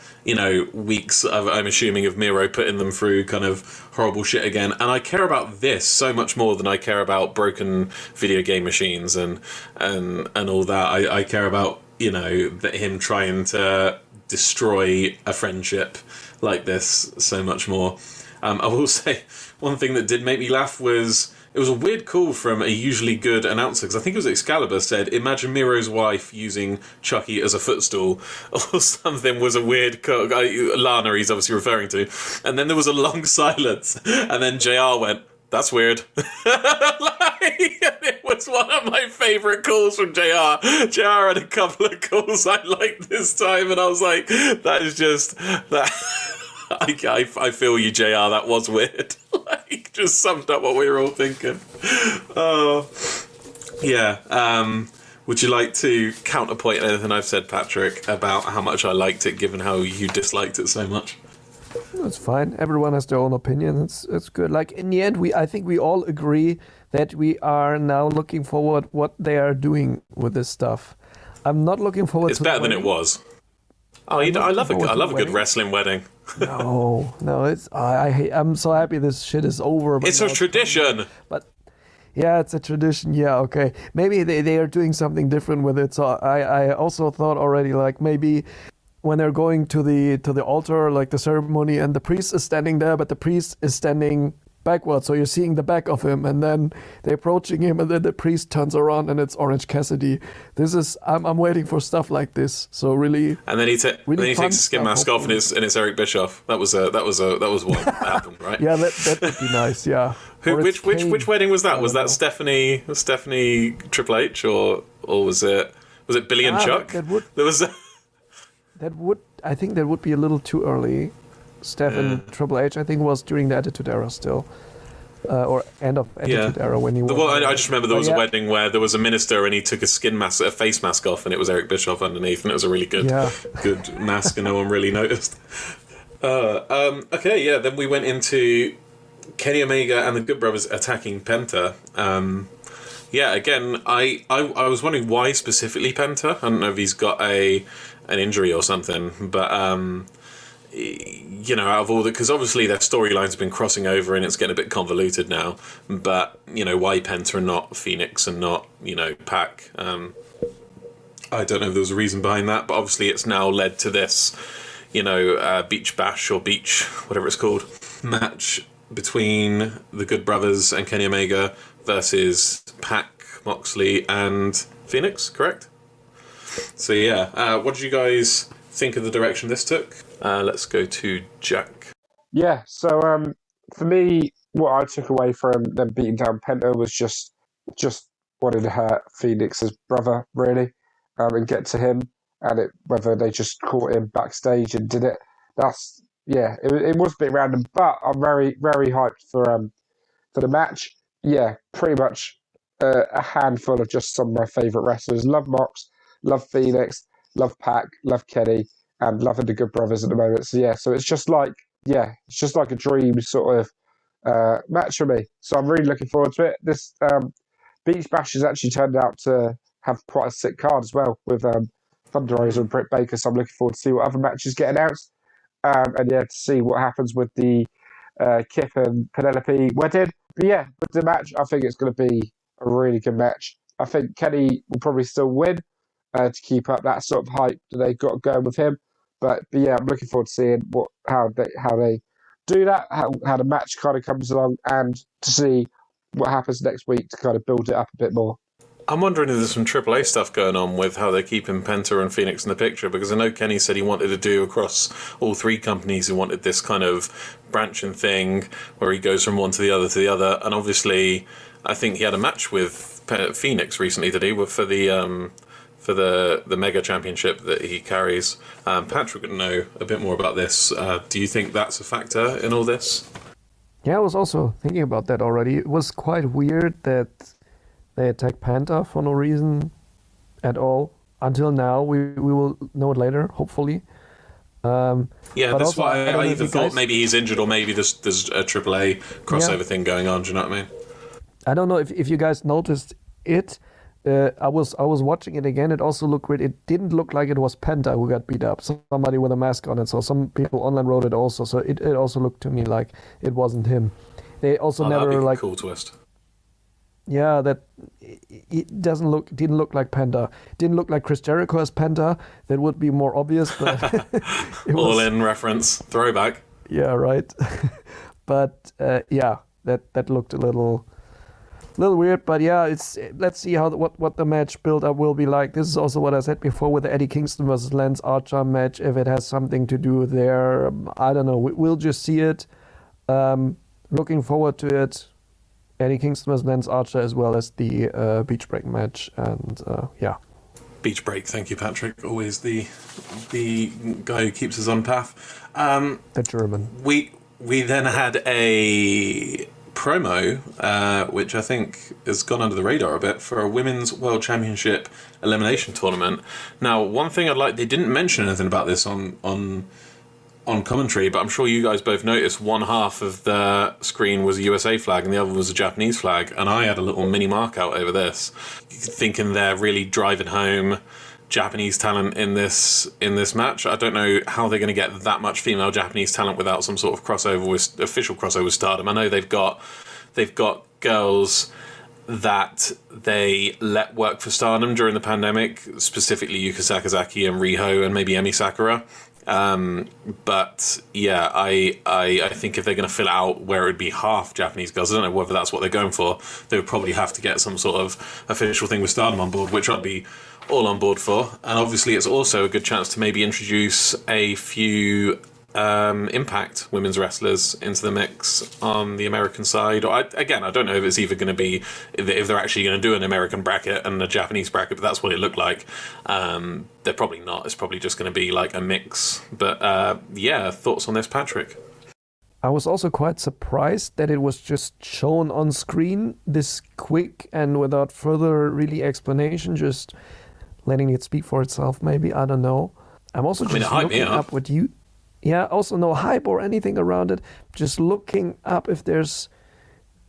weeks of, I'm assuming, of Miro putting them through kind of horrible shit again. And I care about this so much more than I care about broken video game machines and all that. I care about, that him trying to destroy a friendship like this so much more. I will say one thing that did make me laugh was it was a weird call from a usually good announcer, because I think it was Excalibur said, imagine Miro's wife using Chucky as a footstool or something. Was a weird call. Lana he's obviously referring to. And then there was a long silence, and then JR went, that's weird. It was one of my favourite calls from JR. JR had a couple of calls I liked this time, and I was like, that is just... that. I feel you, JR. That was weird. Just summed up what we were all thinking. Oh, yeah. Would you like to counterpoint anything I've said, Patrick, about how much I liked it, given how you disliked it so much? It's fine. Everyone has their own opinion. It's good. Like in the end, I think we all agree that we are now looking forward what they are doing with this stuff. I'm not looking forward. It's to better than it was. Oh, I love a good wrestling wedding. No, I'm so happy this shit is over. It's a tradition. But yeah, it's a tradition. Yeah, okay. Maybe they are doing something different with it. So I also thought already, like, maybe when they're going to the altar, like the ceremony, and the priest is standing there, but the priest is standing backwards, so you're seeing the back of him, and then they're approaching him, and then the priest turns around and it's Orange Cassidy. I'm waiting for stuff like this. So really, and then he really takes the skin mask off, and it's Eric Bischoff. That was what happened, right? Yeah, that would be nice. Yeah. Which wedding was that? Was that Stephanie Triple H, or was it Billy and Chuck? I think that would be a little too early. Steph and Triple H, I think, was during the Attitude Era still, or end of Attitude Era when he was. I just remember there was a wedding where there was a minister and he took a face mask off, and it was Eric Bischoff underneath, and it was a really good mask, and no one really noticed. Okay, yeah. Then we went into Kenny Omega and the Good Brothers attacking Penta. Again, I was wondering why specifically Penta. I don't know if he's got an injury or something, but out of all because obviously their storylines have been crossing over and it's getting a bit convoluted now. But why Penta and not Phoenix and not Pac? I don't know if there was a reason behind that, but obviously it's now led to this, beach bash or beach whatever it's called match between the Good Brothers and Kenny Omega versus Pac, Moxley, and Phoenix. Correct? So what did you guys think of the direction this took? Let's go to Jack. Yeah, so for me, what I took away from them beating down Penta was just wanting to hurt Phoenix's brother, really, and get to him, and whether they just caught him backstage and did it. It was a bit random, but I'm very, very hyped for the match. Yeah, pretty much a handful of just some of my favourite wrestlers. Love Mox, love Phoenix, love Pac, love Kenny, and loving the Good Brothers at the moment. So it's just like a dream sort of match for me. So I'm really looking forward to it. This Beach Bash has actually turned out to have quite a sick card as well with Thunder Rosa and Britt Baker. So I'm looking forward to see what other matches get announced. To see what happens with the Kip and Penelope wedding. But with the match, I think it's going to be a really good match. I think Kenny will probably still win to keep up that sort of hype that they got going with him. But I'm looking forward to seeing how they do that, how the match kind of comes along, and to see what happens next week to kind of build it up a bit more. I'm wondering if there's some AAA stuff going on with how they're keeping Penta and Phoenix in the picture, because I know Kenny said he wanted to do across all three companies. He wanted this kind of branching thing where he goes from one to the other, and obviously I think he had a match with Phoenix recently, did he, for the Mega Championship that he carries. Patrick would know a bit more about this. Do you think that's a factor in all this? Yeah, I was also thinking about that already. It was quite weird that they attacked Penta for no reason at all. Until now, we will know it later, hopefully. That's why I even thought maybe he's injured, or maybe there's a AAA crossover thing going on. Do you know what I mean? I don't know if you guys noticed it. I was watching it again. It also looked weird. It didn't look like it was Penta who got beat up. Somebody with a mask on it. So some people online wrote it also. So it also looked to me like it wasn't him. They also never that'd be like a cool twist. Yeah, that it didn't look like Penta. Didn't look like Chris Jericho as Penta. That would be more obvious. But All in reference, throwback. Yeah, right. But yeah, that looked a little weird. But yeah, let's see what the match build up will be like. This is also what I said before with the Eddie Kingston versus Lance Archer match. If it has something to do there, I don't know. We'll just see it. Looking forward to it. Eddie Kingston versus Lance Archer, as well as the Beach Break match, and yeah. Beach Break, thank you, Patrick. Always the guy who keeps us on path. The German. We then had a promo, which I think has gone under the radar a bit, for a Women's World Championship elimination tournament. Now, one thing they didn't mention anything about this on commentary, but I'm sure you guys both noticed one half of the screen was a USA flag and the other was a Japanese flag, and I had a little mini mark out over this, thinking they're really driving home Japanese talent in this match. I don't know how they're going to get that much female Japanese talent without some sort of official crossover with Stardom. I know they've got girls that they let work for Stardom during the pandemic, specifically Yuka Sakazaki and Riho and maybe Emi Sakura. But yeah, I think if they're going to fill out where it would be half Japanese girls, I don't know whether that's what they're going for. They would probably have to get some sort of official thing with Stardom on board, which I'd be all on board for. And obviously it's also a good chance to maybe introduce a few Impact women's wrestlers into the mix on the American side. Or I don't know if it's either going to be if they're actually going to do an American bracket and a Japanese bracket, but that's what it looked like. They're probably not. It's probably just going to be like a mix. But yeah, thoughts on this, Patrick? I was also quite surprised that it was just shown on screen this quick and without further really explanation, just letting it speak for itself. Maybe, I don't know. I'm also just looking up what you. Yeah, also no hype or anything around it. Just looking up if there's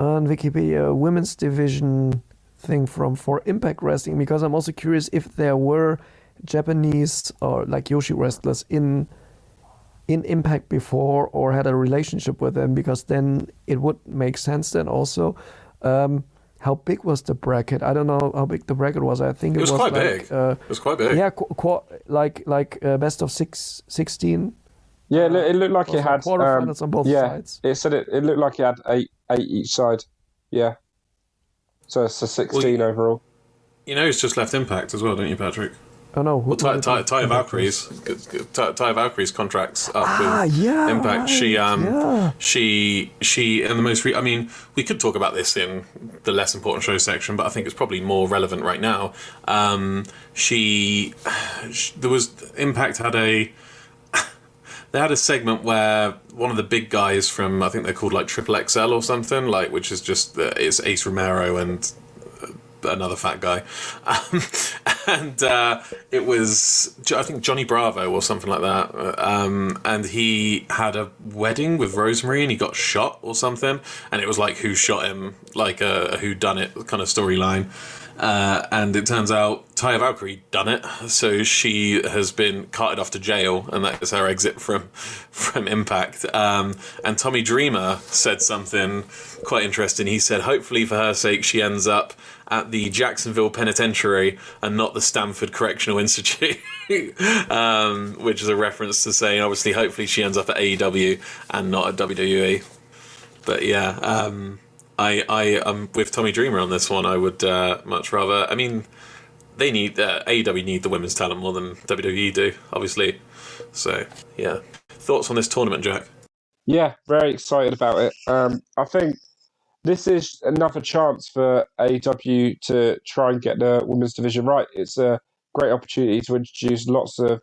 on Wikipedia a women's division thing for Impact Wrestling, because I'm also curious if there were Japanese or like Yoshi wrestlers in Impact before or had a relationship with them, because then it would make sense then also. How big was the bracket? I don't know how big the bracket was. I think it was quite like, big. It was quite big. Yeah, like best of 16. Yeah, it looked like it had quarterfinals on both sides. It said it looked like it had eight each side. Yeah, so it's a 16 overall. You know, it's just left Impact as well, don't you, Patrick? Oh no, well, Taya Valkyrie's contract's up with Impact. Right. She in the most. I mean, we could talk about this in the less important show section, but I think it's probably more relevant right now. Impact had They had a segment where one of the big guys from, I think they're called like Triple XL or something, like, which is just it's Ace Romero and another fat guy, and it was, I think, Johnny Bravo or something like that, and he had a wedding with Rosemary and he got shot or something, and it was like who shot him, like a who done it kind of storyline. And it turns out Taya Valkyrie done it, so she has been carted off to jail, and that is her exit from Impact. And Tommy Dreamer said something quite interesting. He said, hopefully for her sake she ends up at the Jacksonville Penitentiary and not the Stanford Correctional Institute, which is a reference to saying, obviously, hopefully she ends up at AEW and not at WWE. But yeah, I am with Tommy Dreamer on this one. I would much rather. I mean, they need AEW need the women's talent more than WWE do, obviously. So yeah, thoughts on this tournament, Jack? Yeah, very excited about it. I think this is another chance for AEW to try and get the women's division right. It's a great opportunity to introduce lots of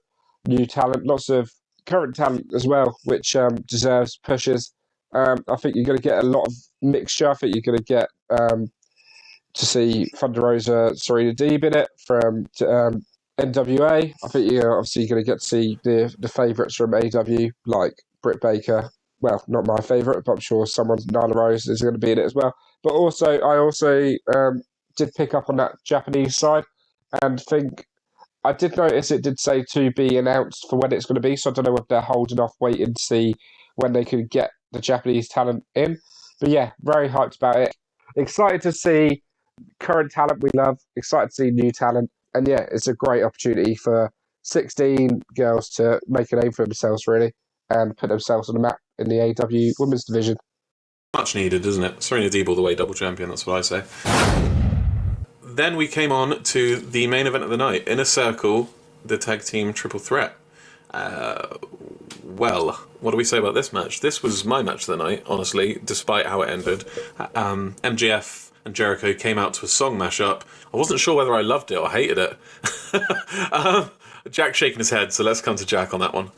new talent, lots of current talent as well, which deserves pushes. I think you're going to get a lot of mixture. I think you're going to get to see Thunder Rosa, Serena Deeb in it from NWA. I think you're obviously going to get to see the favourites from AEW, like Britt Baker, well, not my favourite, but I'm sure someone, Nyla Rose, is going to be in it as well. But also, I also did pick up on that Japanese side and think I did notice it did say to be announced for when it's going to be, so I don't know if they're holding off waiting to see when they could get the Japanese talent in. But yeah, very hyped about it. Excited to see current talent we love, excited to see new talent. And yeah, it's a great opportunity for 16 girls to make a name for themselves, really, and put themselves on the map in the AEW women's division. Much needed, isn't it? Serena Deeb all the way, double champion, that's what I say. Then we came on to the main event of the night, Inner Circle, the tag team triple threat. Well, what do we say about this match? This was my match of the night, honestly, despite how it ended. MJF and Jericho came out to a song mashup. I wasn't sure whether I loved it or hated it. Jack's shaking his head, so let's come to Jack on that one.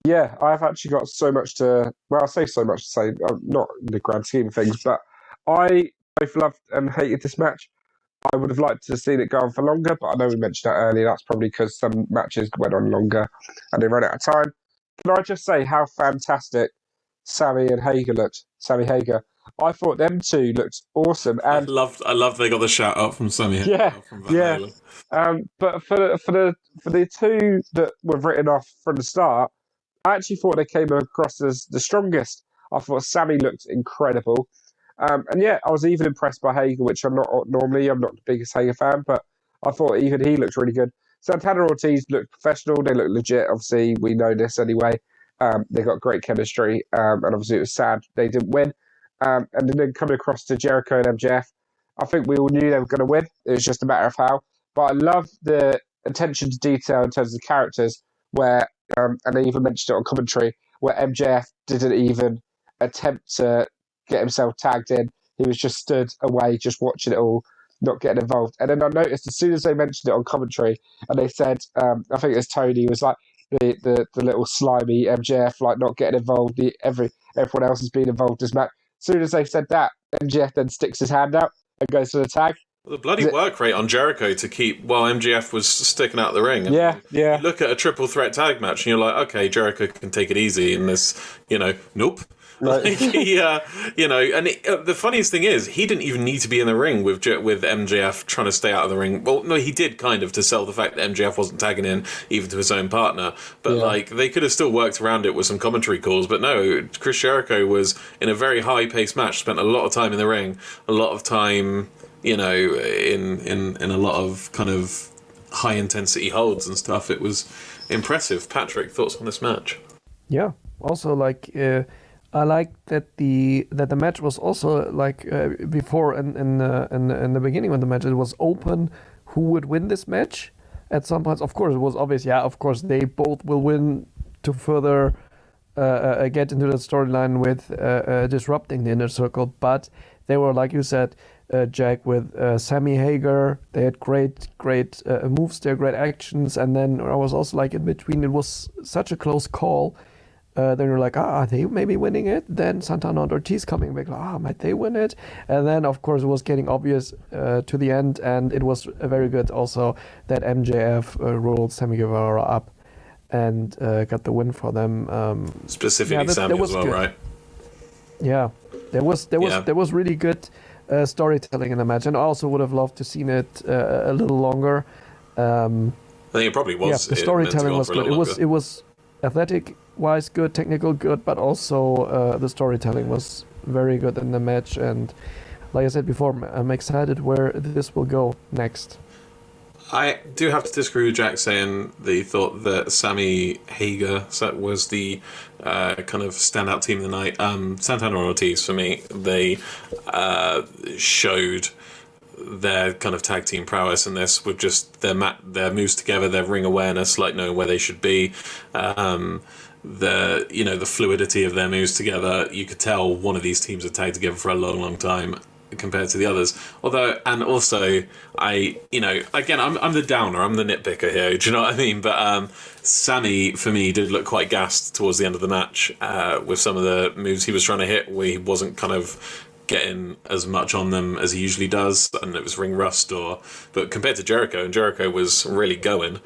Yeah, I've actually got so much to... Well, I say so much to say, not in the grand scheme of things, but I both loved and hated this match. I would have liked to have seen it go on for longer, but I know we mentioned that earlier. That's probably because some matches went on longer and they ran out of time. Can I just say how fantastic Sammy and Hager looked? Sammy Hager. I thought them two looked awesome. And I loved they got the shout out from Sammy. Yeah, from Van yeah. Halen. But for the two that were written off from the start, I actually thought they came across as the strongest. I thought Sammy looked incredible. And yeah, I was even impressed by Hager, which I'm not normally. I'm not the biggest Hager fan, but I thought even he looked really good. Santana Ortiz looked professional. They looked legit. Obviously, we know this anyway. They got great chemistry, and obviously it was sad they didn't win. And then coming across to Jericho and MJF, I think we all knew they were going to win. It was just a matter of how. But I love the attention to detail in terms of the characters, where, and they even mentioned it on commentary, where MJF didn't even attempt to get himself tagged in. He was just stood away, just watching it all, not getting involved. And then I noticed as soon as they mentioned it on commentary, and they said, I think it was Tony, was like the little slimy MJF, like not getting involved. Everyone else has been involved as match. As soon as they said that, MJF then sticks his hand out and goes for the tag. Well, the bloody work rate on Jericho to keep while MJF was sticking out the ring. And yeah. You look at a triple threat tag match and you're like, okay, Jericho can take it easy in this, nope. Right. The funniest thing is, he didn't even need to be in the ring with MJF trying to stay out of the ring. Well, no, he did kind of to sell the fact that MJF wasn't tagging in even to his own partner. But they could have still worked around it with some commentary calls. But no, Chris Jericho was in a very high-paced match, spent a lot of time in the ring, a lot of time, in a lot of kind of high-intensity holds and stuff. It was impressive. Patrick, thoughts on this match? Yeah. Also, I like that the match was also before in the beginning of the match, it was open who would win this match. At some points, of course, it was obvious. Yeah, of course, they both will win to further get into the storyline with disrupting the Inner Circle. But they were, like you said, Jack, with Sammy Hager. They had great moves there, great actions, and then I was also in between. It was such a close call. Then you're like, are they maybe winning it? Then Santana and Ortiz coming back, might they win it? And then, of course, it was getting obvious to the end, and it was very good also that MJF rolled Sammy Guevara up and got the win for them. Specifically Sammy as well, good. Right? Yeah, there was really good storytelling in the match, and I also would have loved to seen it a little longer. I think it probably was. Yeah, the storytelling was good. It was athletic-wise good, technical good, but also the storytelling was very good in the match. And like I said before, I'm excited where this will go next. I do have to disagree with Jack saying that he thought that Sammy Hager was the kind of standout team of the night. Santana Ortiz, for me, they showed their kind of tag team prowess in this with just their moves together, their ring awareness, knowing where they should be, the fluidity of their moves together. You could tell one of these teams had tagged together for a long time compared to the others. I'm the downer, I'm the nitpicker here, do you know what I mean? But Sammy, for me, did look quite gassed towards the end of the match with some of the moves he was trying to hit, where he wasn't kind of getting as much on them as he usually does, and it was ring rust. But compared to Jericho, and Jericho was really going,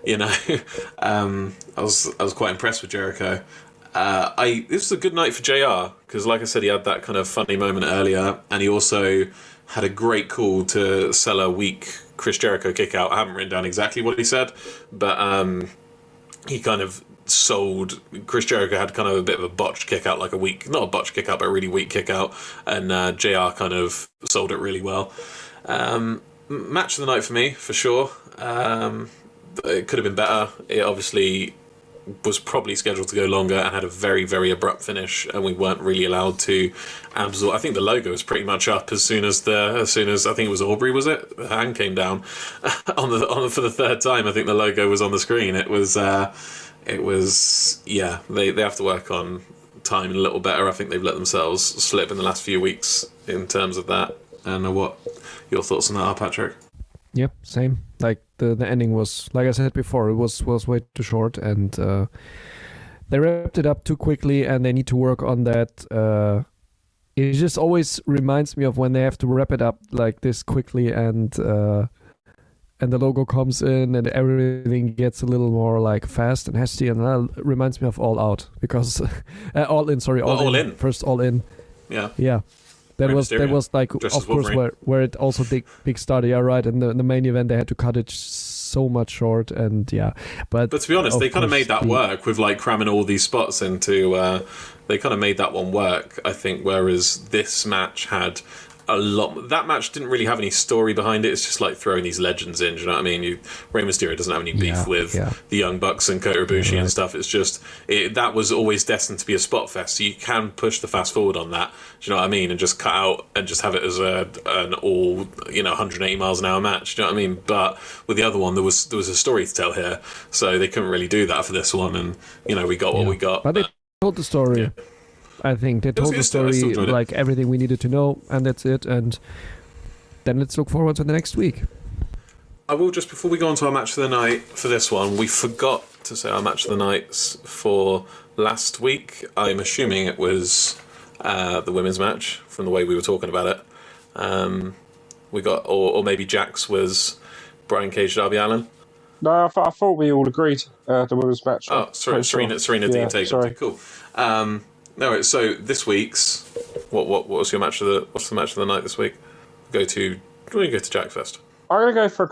I was quite impressed with Jericho. This was a good night for JR because, like I said, he had that kind of funny moment earlier, and he also had a great call to sell a weak Chris Jericho kick out. I haven't written down exactly what he said, but he kind of sold Chris Jericho had kind of a bit of a botched kick out, like not a botched kick out, but a really weak kick out, and JR kind of sold it really well. Match of the night for me, for sure. It could have been better. It obviously was probably scheduled to go longer and had a very, very abrupt finish, and we weren't really allowed to absorb. I think the logo was pretty much up as soon as I think it was Aubrey, was it? The hand came down on for the third time. I think the logo was on the screen. It was yeah. They have to work on timing a little better. I think they've let themselves slip in the last few weeks in terms of that. I don't know what your thoughts on that are, Patrick. Yep, same. Like the ending was, like I said before, it was way too short, and they wrapped it up too quickly, and they need to work on that. It just always reminds me of when they have to wrap it up like this quickly, and the logo comes in, and everything gets a little more like fast and hasty, and that reminds me of All Out because All In. Sorry, All In. First All In. Yeah. That was like, of course, where it also big started. Yeah, right. And the main event, they had to cut it so much short, and yeah. But to be honest, they kind of made that work with like cramming all these spots into. They kind of made that one work, I think. Whereas this match had a lot. That match didn't really have any story behind it. It's just like throwing these legends in. Do you know what I mean? Rey Mysterio doesn't have any beef with the Young Bucks and Kota Ibushi and stuff. It's just that was always destined to be a spot fest. So you can push the fast forward on that. Do you know what I mean? And just cut out and just have it as an all 180 miles an hour match. Do you know what I mean? But with the other one, there was a story to tell here, so they couldn't really do that for this one. And we got what we got. But they told the story. Yeah. I think they told the story like everything we needed to know, and that's it. And then let's look forward to the next week. I will just, before we go on to our match of the night for this one, we forgot to say our match of the nights for last week. I'm assuming it was the women's match from the way we were talking about it. We got, or maybe Jack's was Brian Cage, Darby Allin. No, I thought we all agreed the women's match. Oh, sorry, Serena Dean Taker. Cool. No, so this week's what was your what's the match of the night this week? Go to Jack first. I'm gonna go for a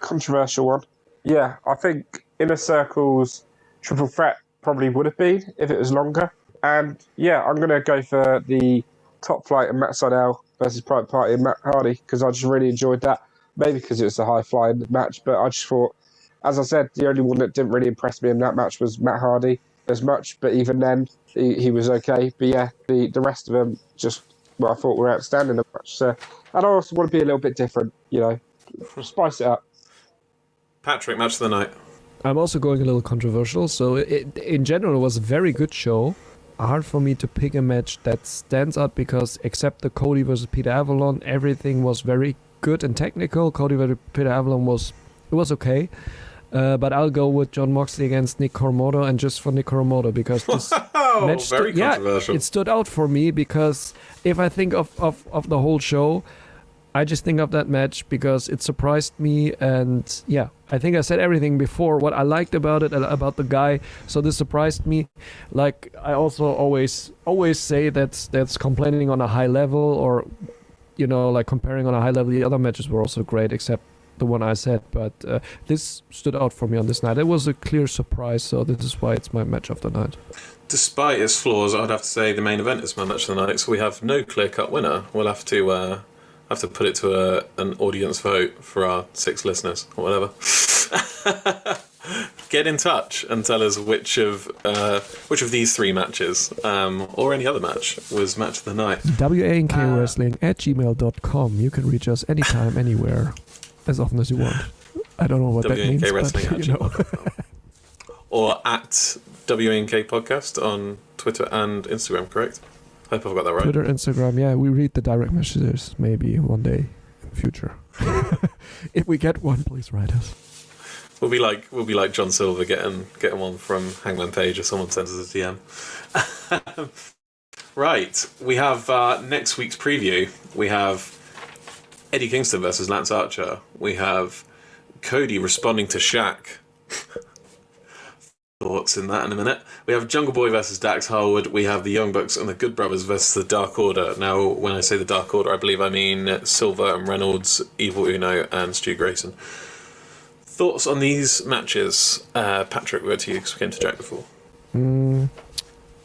controversial one. Yeah, I think Inner Circle's triple threat probably would have been if it was longer. And yeah, I'm gonna go for the Top Flight and Matt Sydal versus Private Party and Matt Hardy because I just really enjoyed that. Maybe because it was a high flying match, but I just thought, as I said, the only one that didn't really impress me in that match was Matt Hardy as much, but even then he was okay. But yeah, the rest of them just I thought were outstanding in the match. So, and I also want to be a little bit different, spice it up. Patrick, match of the night. I'm also going a little controversial. So in general, it was a very good show. Hard for me to pick a match that stands out because except the Cody versus Peter Avalon, everything was very good and technical. Cody versus Peter Avalon was okay. But I'll go with Jon Moxley against Nick Koromoto, and just for Nick Koromoto because this match it stood out for me because if I think of the whole show, I just think of that match because it surprised me, and yeah, I think I said everything before what I liked about it, about the guy. So this surprised me. Like I also always say that's complaining on a high level, or like comparing on a high level. The other matches were also great, except the one I said, but this stood out for me on this night. It was a clear surprise, so this is why it's my match of the night. Despite its flaws, I'd have to say the main event is my match of the night, so we have no clear-cut winner. We'll have to put it to an audience vote for our 6 listeners, or whatever. Get in touch and tell us which of these 3 matches, or any other match, was match of the night. W.A.N.K wrestling @gmail.com. You can reach us anytime, anywhere. As often as you want. I don't know what that means, but Or at W.A.N.K podcast on Twitter and Instagram, correct? I hope I've got that right. Twitter, Instagram, yeah. We read the direct messages maybe one day in the future. If we get one, please write us. We'll be like John Silva getting one from Hangman Page if someone sends us a DM. Right, we have next week's preview. We have Eddie Kingston versus Lance Archer. We have Cody responding to Shaq thoughts in that in a minute. We have Jungle Boy versus Dax Harwood. We have the Young Bucks and the Good Brothers versus the Dark Order. Now, when I say the Dark Order, I believe I mean Silva and Reynolds, Evil Uno, and Stu Grayson. Thoughts on these matches? Patrick, word to you, because we came to Jack before.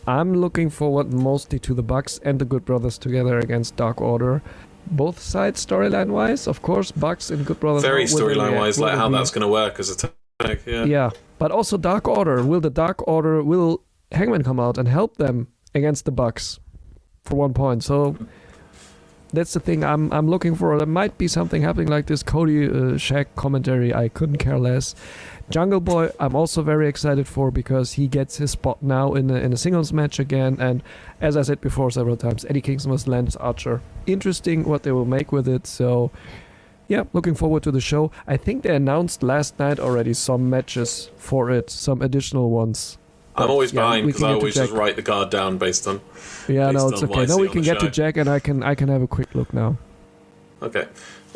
I'm looking forward mostly to the Bucks and the Good Brothers together against Dark Order. Both sides storyline-wise, of course, Bucks and Good Brothers. Very storyline-wise, like how that's going to work as a tag. Yeah, but also Dark Order. Will Hangman come out and help them against the Bucks for 1 point? So that's the thing I'm looking for. There might be something happening like this Cody Shaq commentary. I couldn't care less. Jungle Boy, I'm also very excited for because he gets his spot now in a singles match again. And as I said before several times, Eddie Kingston was Lance Archer. Interesting what they will make with it. So yeah, looking forward to the show. I think they announced last night already some matches for it, some additional ones. I'm always behind because I always just write the card down based on. Yeah, no, it's okay. Now we can get to Jack, and I can have a quick look now. Okay,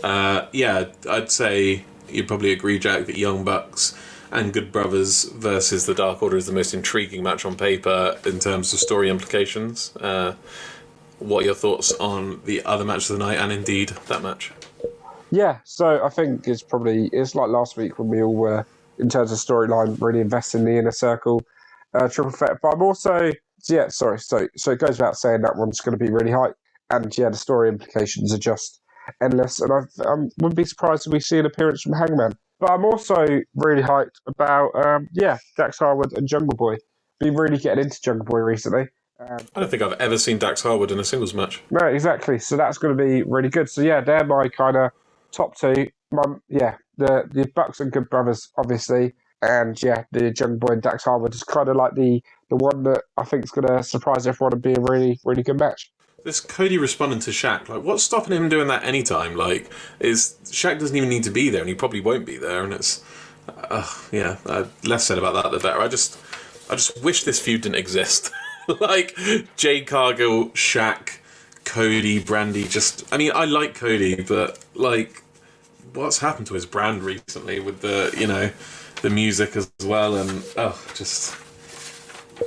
yeah, I'd say you'd probably agree, Jack, that Young Bucks and Good Brothers versus the Dark Order is the most intriguing match on paper in terms of story implications. What are your thoughts on the other match of the night, and indeed that match? Yeah, so I think it's like last week when we all were, in terms of storyline, really invested in the Inner Circle triple threat. But I'm also, so it goes without saying that one's going to be really hype. And yeah, the story implications are just endless. And I wouldn't be surprised if we see an appearance from Hangman. But I'm also really hyped about, Dax Harwood and Jungle Boy. Been really getting into Jungle Boy recently. I don't think I've ever seen Dax Harwood in a singles match. No, exactly. So that's going to be really good. So yeah, they're my kind of top two. The Bucks and Good Brothers, obviously. And yeah, the Jungle Boy and Dax Harwood is kind of like the one that I think is going to surprise everyone and be a really, really good match. This Cody responding to Shaq, like, what's stopping him doing that anytime? Like, Shaq doesn't even need to be there, and he probably won't be there, and it's, less said about that, the better. I just wish this feud didn't exist. Like, Jade Cargill, Shaq, Cody, Brandy, I like Cody, but, like, what's happened to his brand recently with the music as well, and,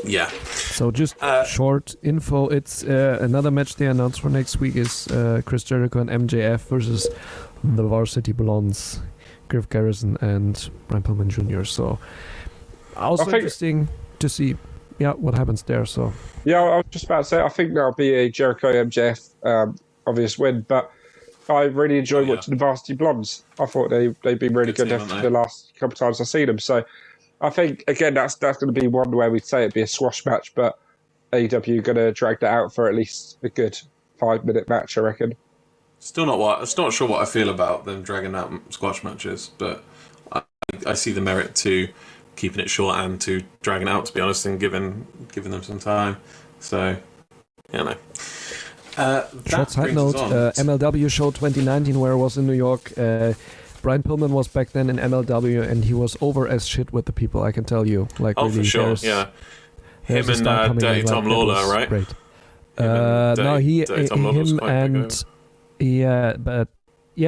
yeah. So just short info, it's another match they announced for next week is Chris Jericho and MJF versus the Varsity Blondes, Griff Garrison and Brian Pillman Jr. So also interesting to see what happens there. So yeah, I was just about to say, I think that'll be a Jericho MJF obvious win, but I really enjoyed watching the Varsity Blondes. I thought they've been really good after the last couple of times I've seen them. So I think, again, that's going to be one where we'd say it'd be a squash match, but AEW going to drag that out for at least a good 5-minute match, I reckon. Still not sure what I feel about them dragging out squash matches, but I see the merit to keeping it short and to dragging it out, to be honest, and giving them some time. So, no. Short side note, MLW show 2019 where I was in New York. Brian Pillman was back then in MLW and he was over as shit with the people, I can tell you. Like, really, for sure, yeah. Him and Dirty Tom Lawler, right? Great.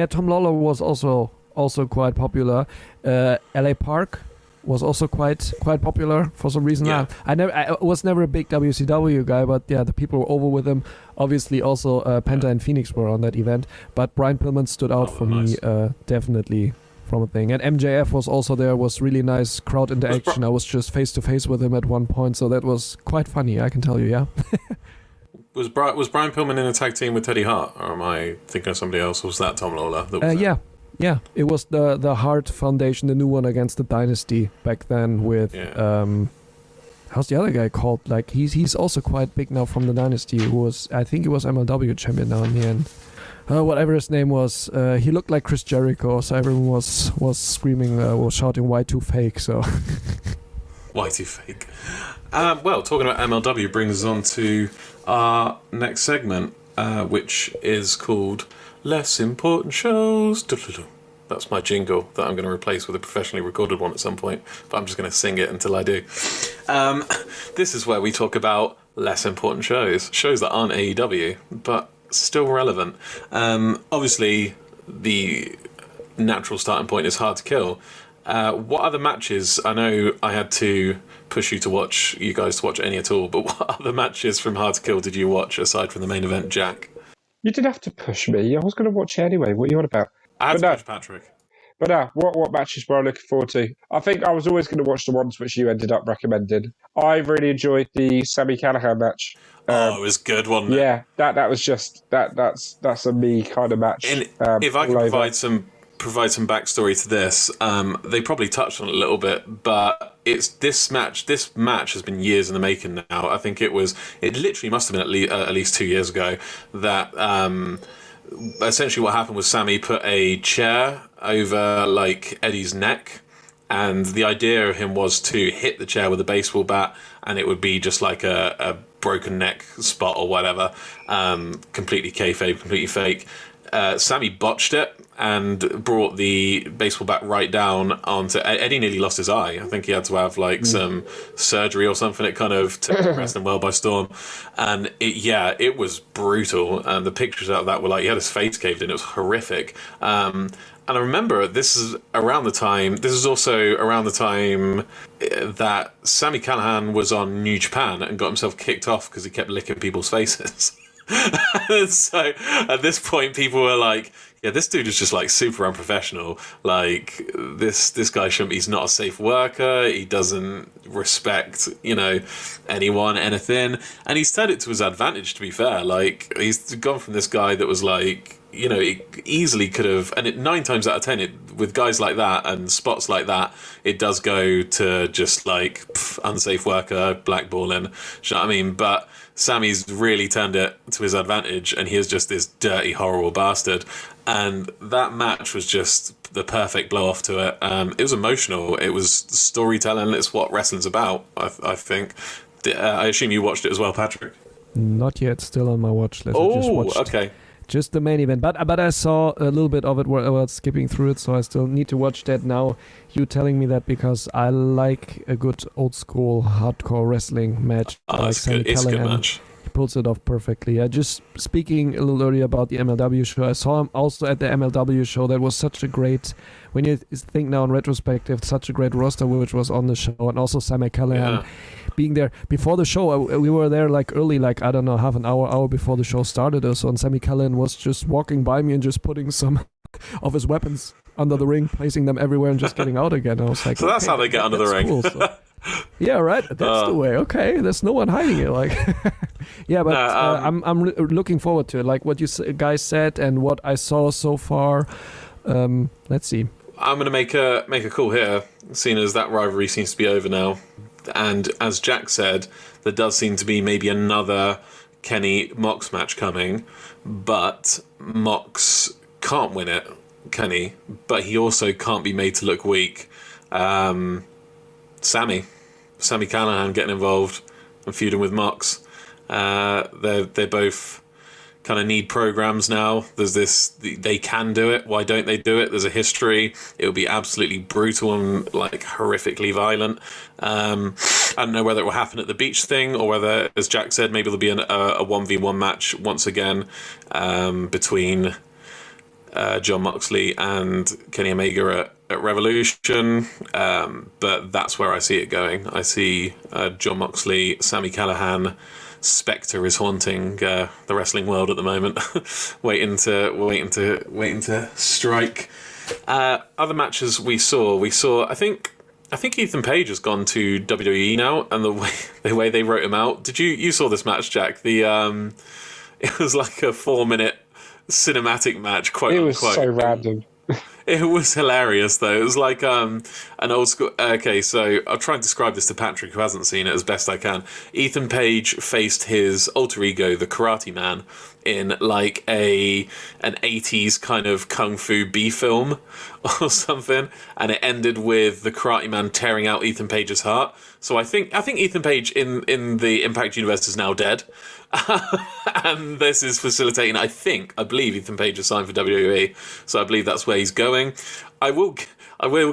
Tom Lawler was also quite popular. LA Park was also quite popular for some reason. Yeah. I was never a big WCW guy, but yeah, the people were over with him. Obviously, also Penta and Phoenix were on that event, but Brian Pillman stood out for me definitely from a thing. And MJF was also there. Was really nice crowd interaction. I was just face to face with him at one point, so that was quite funny, I can tell you. Yeah. Was Brian Pillman in a tag team with Teddy Hart, or am I thinking of somebody else? Or was that Tom Lawler? Yeah, it was the Hart Foundation, the new one against the Dynasty back then with how's the other guy called? Like he's also quite big now from the Dynasty. I think he was MLW champion now in the end. Whatever his name was, he looked like Chris Jericho, so everyone was screaming, was shouting Y2 fake. So Y2 fake. Well, talking about MLW brings us on to our next segment, which is called Less Important Shows. That's my jingle that I'm going to replace with a professionally recorded one at some point, but I'm just going to sing it until I do. This is where we talk about less important shows that aren't AEW, but still relevant. Obviously, the natural starting point is Hard to Kill. What other matches? I know I had to push you guys to watch any at all. But what other matches from Hard to Kill did you watch aside from the main event, Jack? You didn't have to push me. I was going to watch it anyway. What are you on about? I had to push Patrick. But what matches were I looking forward to? I think I was always going to watch the ones which you ended up recommending. I really enjoyed the Sami Callihan match. It was good, wasn't it? Yeah, that was just that's a me kind of match. If I can provide some backstory to this, they probably touched on it a little bit, but this match has been years in the making now. I think it literally must have been at least 2 years ago that essentially what happened was Sami put a chair over like Eddie's neck, and the idea of him was to hit the chair with a baseball bat, and it would be just like a broken neck spot or whatever, completely kayfabe, completely fake. Sami botched it and brought the baseball bat right down onto Eddie. Nearly lost his eye. I think he had to have like some surgery or something. It kind of took the wrestling world by storm, and it was brutal. And the pictures out of that were like he had his face caved in. It was horrific. And I remember this is also around the time that Sami Callihan was on New Japan and got himself kicked off because he kept licking people's faces. So at this point, people were like, yeah, this dude is just like super unprofessional. Like this guy shouldn't. He's not a safe worker. He doesn't respect, anyone, anything. And he's turned it to his advantage, to be fair. Like he's gone from this guy that was like, he easily could have, and 9 times out of 10, with guys like that and spots like that, it does go to just like unsafe worker, blackballing. You know what I mean? But Sami's really turned it to his advantage, and he is just this dirty, horrible bastard. And that match was just the perfect blow off to it. It was emotional. It was storytelling. It's what wrestling's about, I think. I assume you watched it as well, Patrick? Not yet. Still on my watch list. I just watched okay. Just the main event, but I saw a little bit of it while skipping through it, so I still need to watch that now. You telling me that because I like a good old school hardcore wrestling match. It's a good match. He pulls it off perfectly. Just speaking a little earlier about the MLW show, I saw him also at the MLW show. That was such a great, when you think now in retrospective, such a great roster which was on the show, and also Sami Callihan. Being there before the show, we were there like early, like I don't know, half an hour before the show started or so, and Sami Callihan was just walking by me and just putting some of his weapons under the ring, placing them everywhere and just getting out again. I was like, so that's how they get under the ring. Cool, so. Yeah, right. That's the way. Okay, there's no one hiding it. Like, yeah, but I'm looking forward to it. Like what you guys said and what I saw so far. Let's see. I'm going to make a call here, seeing as that rivalry seems to be over now. And as Jack said, there does seem to be maybe another Kenny-Mox match coming, but Mox can't win it, Kenny, but he also can't be made to look weak. Sami Callihan getting involved and feuding with Mox. They both kind of need programs now. There's this, they can do it. Why don't they do it? There's a history. It will be absolutely brutal and like horrifically violent. I don't know whether it will happen at the beach thing or whether, as Jack said, maybe there'll be a 1v1 match once again between Jon Moxley and Kenny Omega at Revolution. But that's where I see it going. I see Jon Moxley, Sami Callihan. Spectre is haunting the wrestling world at the moment, waiting to strike. Other matches we saw. I think Ethan Page has gone to WWE now, and the way they wrote him out. Did you saw this match, Jack? It was like a 4-minute cinematic match. It was so random. It was hilarious, though. It was like an old school... Okay, so I'll try and describe this to Patrick, who hasn't seen it, as best I can. Ethan Page faced his alter ego, the Karate Man, in like an 80s kind of kung fu B film or something, and it ended with the Karate Man tearing out Ethan Page's heart. So I think Ethan Page in the Impact universe is now dead. And this is facilitating, I believe Ethan Page is signed for WWE, so I believe that's where he's going. I will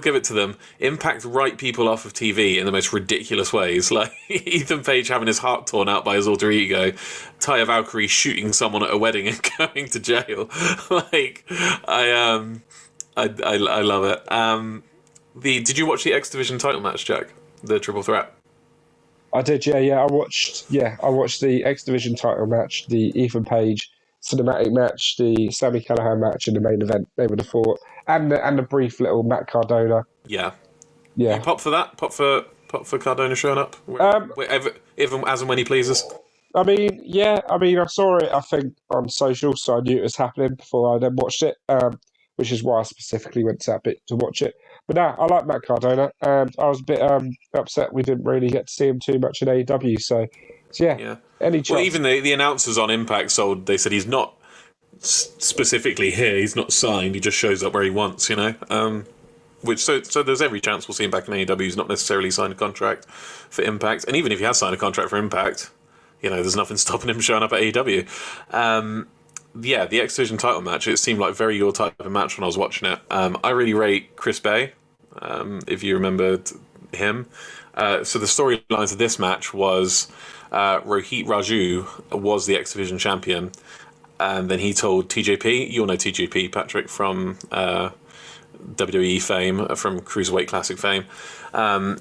give it to them. Impact write people off of TV in the most ridiculous ways, like Ethan Page having his heart torn out by his alter ego, Taya Valkyrie shooting someone at a wedding and going to jail. Like, I love it. Did you watch the X Division title match, Jack? The triple threat? I did, yeah. I watched the X Division title match, the Ethan Page cinematic match, the Sami Callihan match, and the main event they would have fought, and the brief little Matt Cardona. Yeah. Yeah. You pop for that? Pop for Cardona showing up? Even as and when he pleases? I saw it, I think, on social, so I knew it was happening before I then watched it, which is why I specifically went to that bit to watch it. But no, I like Matt Cardona, and I was a bit upset we didn't really get to see him too much in AEW, so yeah. Any chance? Well, even the announcers on Impact they said he's not specifically here, he's not signed, he just shows up where he wants, you know? So there's every chance we'll see him back in AEW. He's not necessarily signed a contract for Impact, and even if he has signed a contract for Impact, you know, there's nothing stopping him showing up at AEW. The X Division title match, it seemed like very your type of match when I was watching it. I really rate Chris Bay, if you remembered him. So the storylines of this match was Rohit Raju was the X Division champion, and then he told TJP, you'll know TJP, Patrick, from WWE fame, from Cruiserweight Classic fame.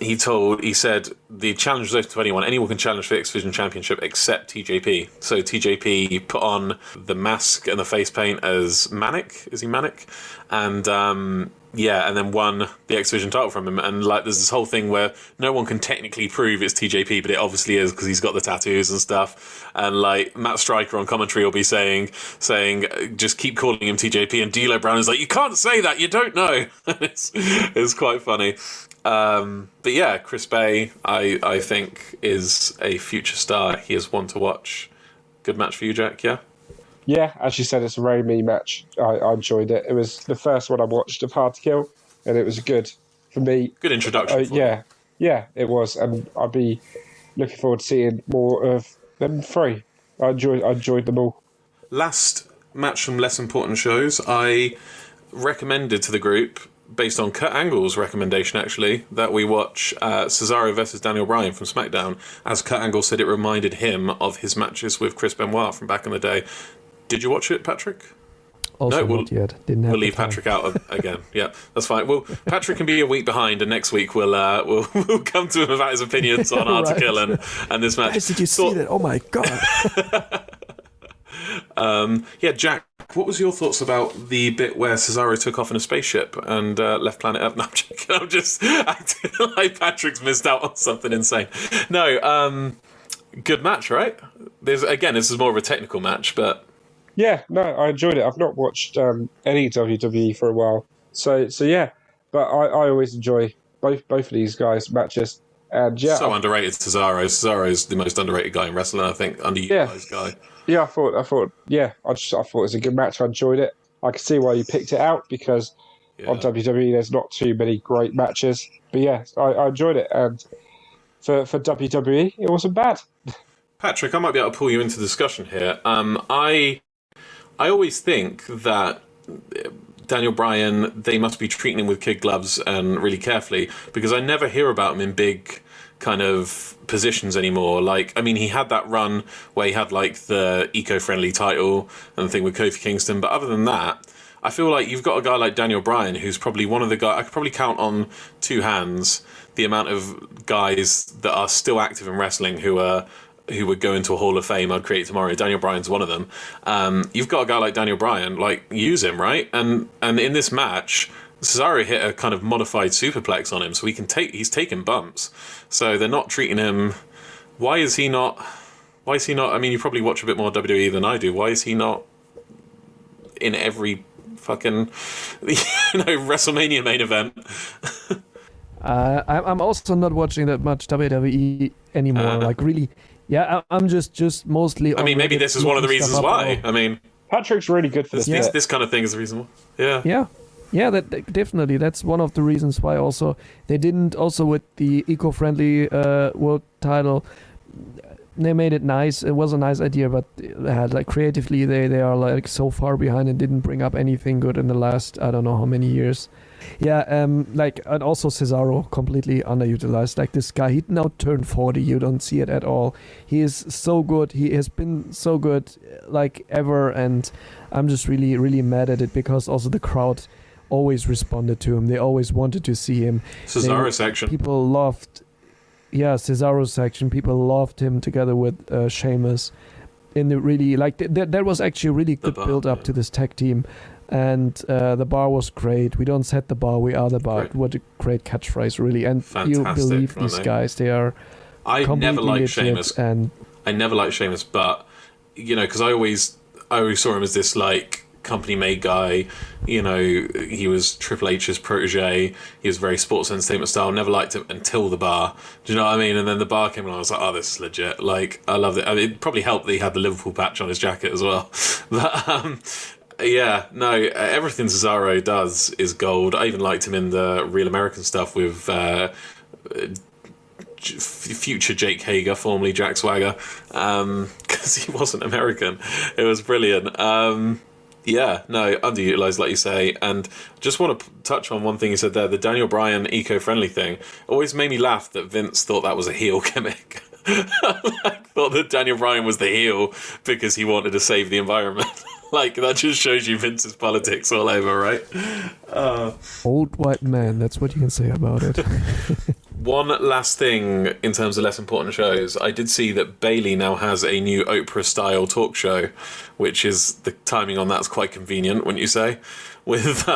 He said the challenge was open to anyone can challenge for the X Division Championship except TJP. So TJP put on the mask and the face paint as Manic. Is he Manic? And and then won the X Division title from him. And like, there's this whole thing where no one can technically prove it's TJP, but it obviously is because he's got the tattoos and stuff. And like Matt Stryker on commentary will be saying, just keep calling him TJP. And D'Lo Brown is like, you can't say that, you don't know. it's quite funny. But yeah, Chris Bay, I think, is a future star. He is one to watch. Good match for you, Jack, yeah? Yeah, as you said, it's a very me match. I enjoyed it. It was the first one I watched of Hard to Kill, and it was good for me. Good introduction. Yeah, it was, and I'd be looking forward to seeing more of them three. I enjoyed them all. Last match from less important shows, I recommended to the group, based on Kurt Angle's recommendation, actually, that we watch Cesaro versus Daniel Bryan from SmackDown. As Kurt Angle said, it reminded him of his matches with Chris Benoit from back in the day. Did you watch it, Patrick? Also not yet. We'll leave Patrick out again. Yeah, that's fine. Well, Patrick can be a week behind, and next week we'll come to him about his opinions on Hard to Kill and this match. Guys, did you see that? Oh my god! Jack, what was your thoughts about the bit where Cesaro took off in a spaceship and left planet Earth? No, I'm joking. I feel like Patrick's missed out on something insane. No, good match, right? This is more of a technical match, but. Yeah, no, I enjoyed it. I've not watched any WWE for a while, so yeah. But I always enjoy both of these guys' matches, and yeah. So underrated, Cesaro. Cesaro's the most underrated guy in wrestling, I think. Underutilized guy. Yeah, I thought. I thought it was a good match. I enjoyed it. I can see why you picked it out because on WWE there's not too many great matches. But yeah, I enjoyed it, and for WWE it wasn't bad. Patrick, I might be able to pull you into the discussion here. I always think that Daniel Bryan, they must be treating him with kid gloves and really carefully, because I never hear about him in big kind of positions anymore. Like, I mean, he had that run where he had like the eco-friendly title and the thing with Kofi Kingston, but other than that, I feel like you've got a guy like Daniel Bryan, who's probably one of the guys, I could probably count on two hands the amount of guys that are still active in wrestling who would go into a Hall of Fame I'd create tomorrow. Daniel Bryan's one of them. You've got a guy like Daniel Bryan, like, use him, right? And in this match, Cesaro hit a kind of modified superplex on him, so he's taking bumps. So they're not treating him. Why is he not? I mean, you probably watch a bit more WWE than I do. Why is he not in every fucking WrestleMania main event? I'm also not watching that much WWE anymore. Like, really. Yeah, I'm just mostly. I mean, maybe this is one of the reasons why. I mean, Patrick's really good for this. This kind of thing is the reason why. Yeah. That definitely. That's one of the reasons why. Also, they didn't. Also, with the eco-friendly world title, they made it nice. It was a nice idea, but like creatively, they are like so far behind and didn't bring up anything good in the last I don't know how many years. Yeah, and also Cesaro completely underutilized. Like, this guy, he now turned 40. You don't see it at all. He is so good. He has been so good, like, ever. And I'm just really, really mad at it because also the crowd always responded to him. They always wanted to see him. Cesaro section. People loved. Cesaro's section. People loved him together with Sheamus. In the really that was actually a really good build up to this tag team, and the bar was great. We don't set the bar, we are the bar. Right. What a great catchsrise, really! And Fantastic, you believe these guys? They are. I never liked Sheamus, and I never liked Sheamus, but because I always saw him as this company-made guy. He was Triple H's protege. He was very sports entertainment style. Never liked him until the bar. Do you know what I mean? And then the bar came along. I was like, oh, this is legit. I loved it. I mean, it probably helped that he had the Liverpool patch on his jacket as well. But everything Cesaro does is gold. I even liked him in the Real American stuff with future Jake Hager, formerly Jack Swagger, because he wasn't American. It was brilliant. Underutilized, like you say. And just want to touch on one thing you said there, the Daniel Bryan eco-friendly thing. Always made me laugh that Vince thought that was a heel gimmick. Thought that Daniel Bryan was the heel because he wanted to save the environment. That just shows you Vince's politics all over, right? Old white man, that's what you can say about it. One last thing in terms of less important shows, I did see that Bayley now has a new Oprah-style talk show, which is, the timing on that's quite convenient, wouldn't you say, with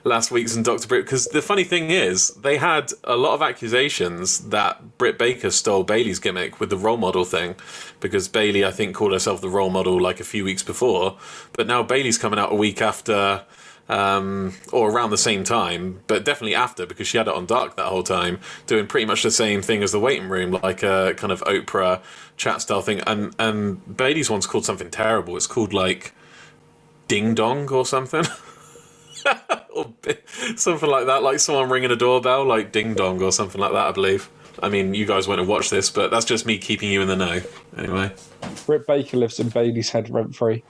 last week's and Dr. Britt, because the funny thing is, they had a lot of accusations that Britt Baker stole Bayley's gimmick with the role model thing, because Bayley, I think, called herself the role model a few weeks before, but now Bayley's coming out a week after... or around the same time, but definitely after, because she had it on Dark that whole time, doing pretty much the same thing as the waiting room, like a kind of Oprah chat style thing. And Bailey's one's called something terrible. It's called Ding Dong or something. Or something like that, like someone ringing a doorbell, like Ding Dong or something like that, I believe. I mean, you guys won't have watched this, but that's just me keeping you in the know. Anyway. Britt Baker lives in Bailey's head rent-free.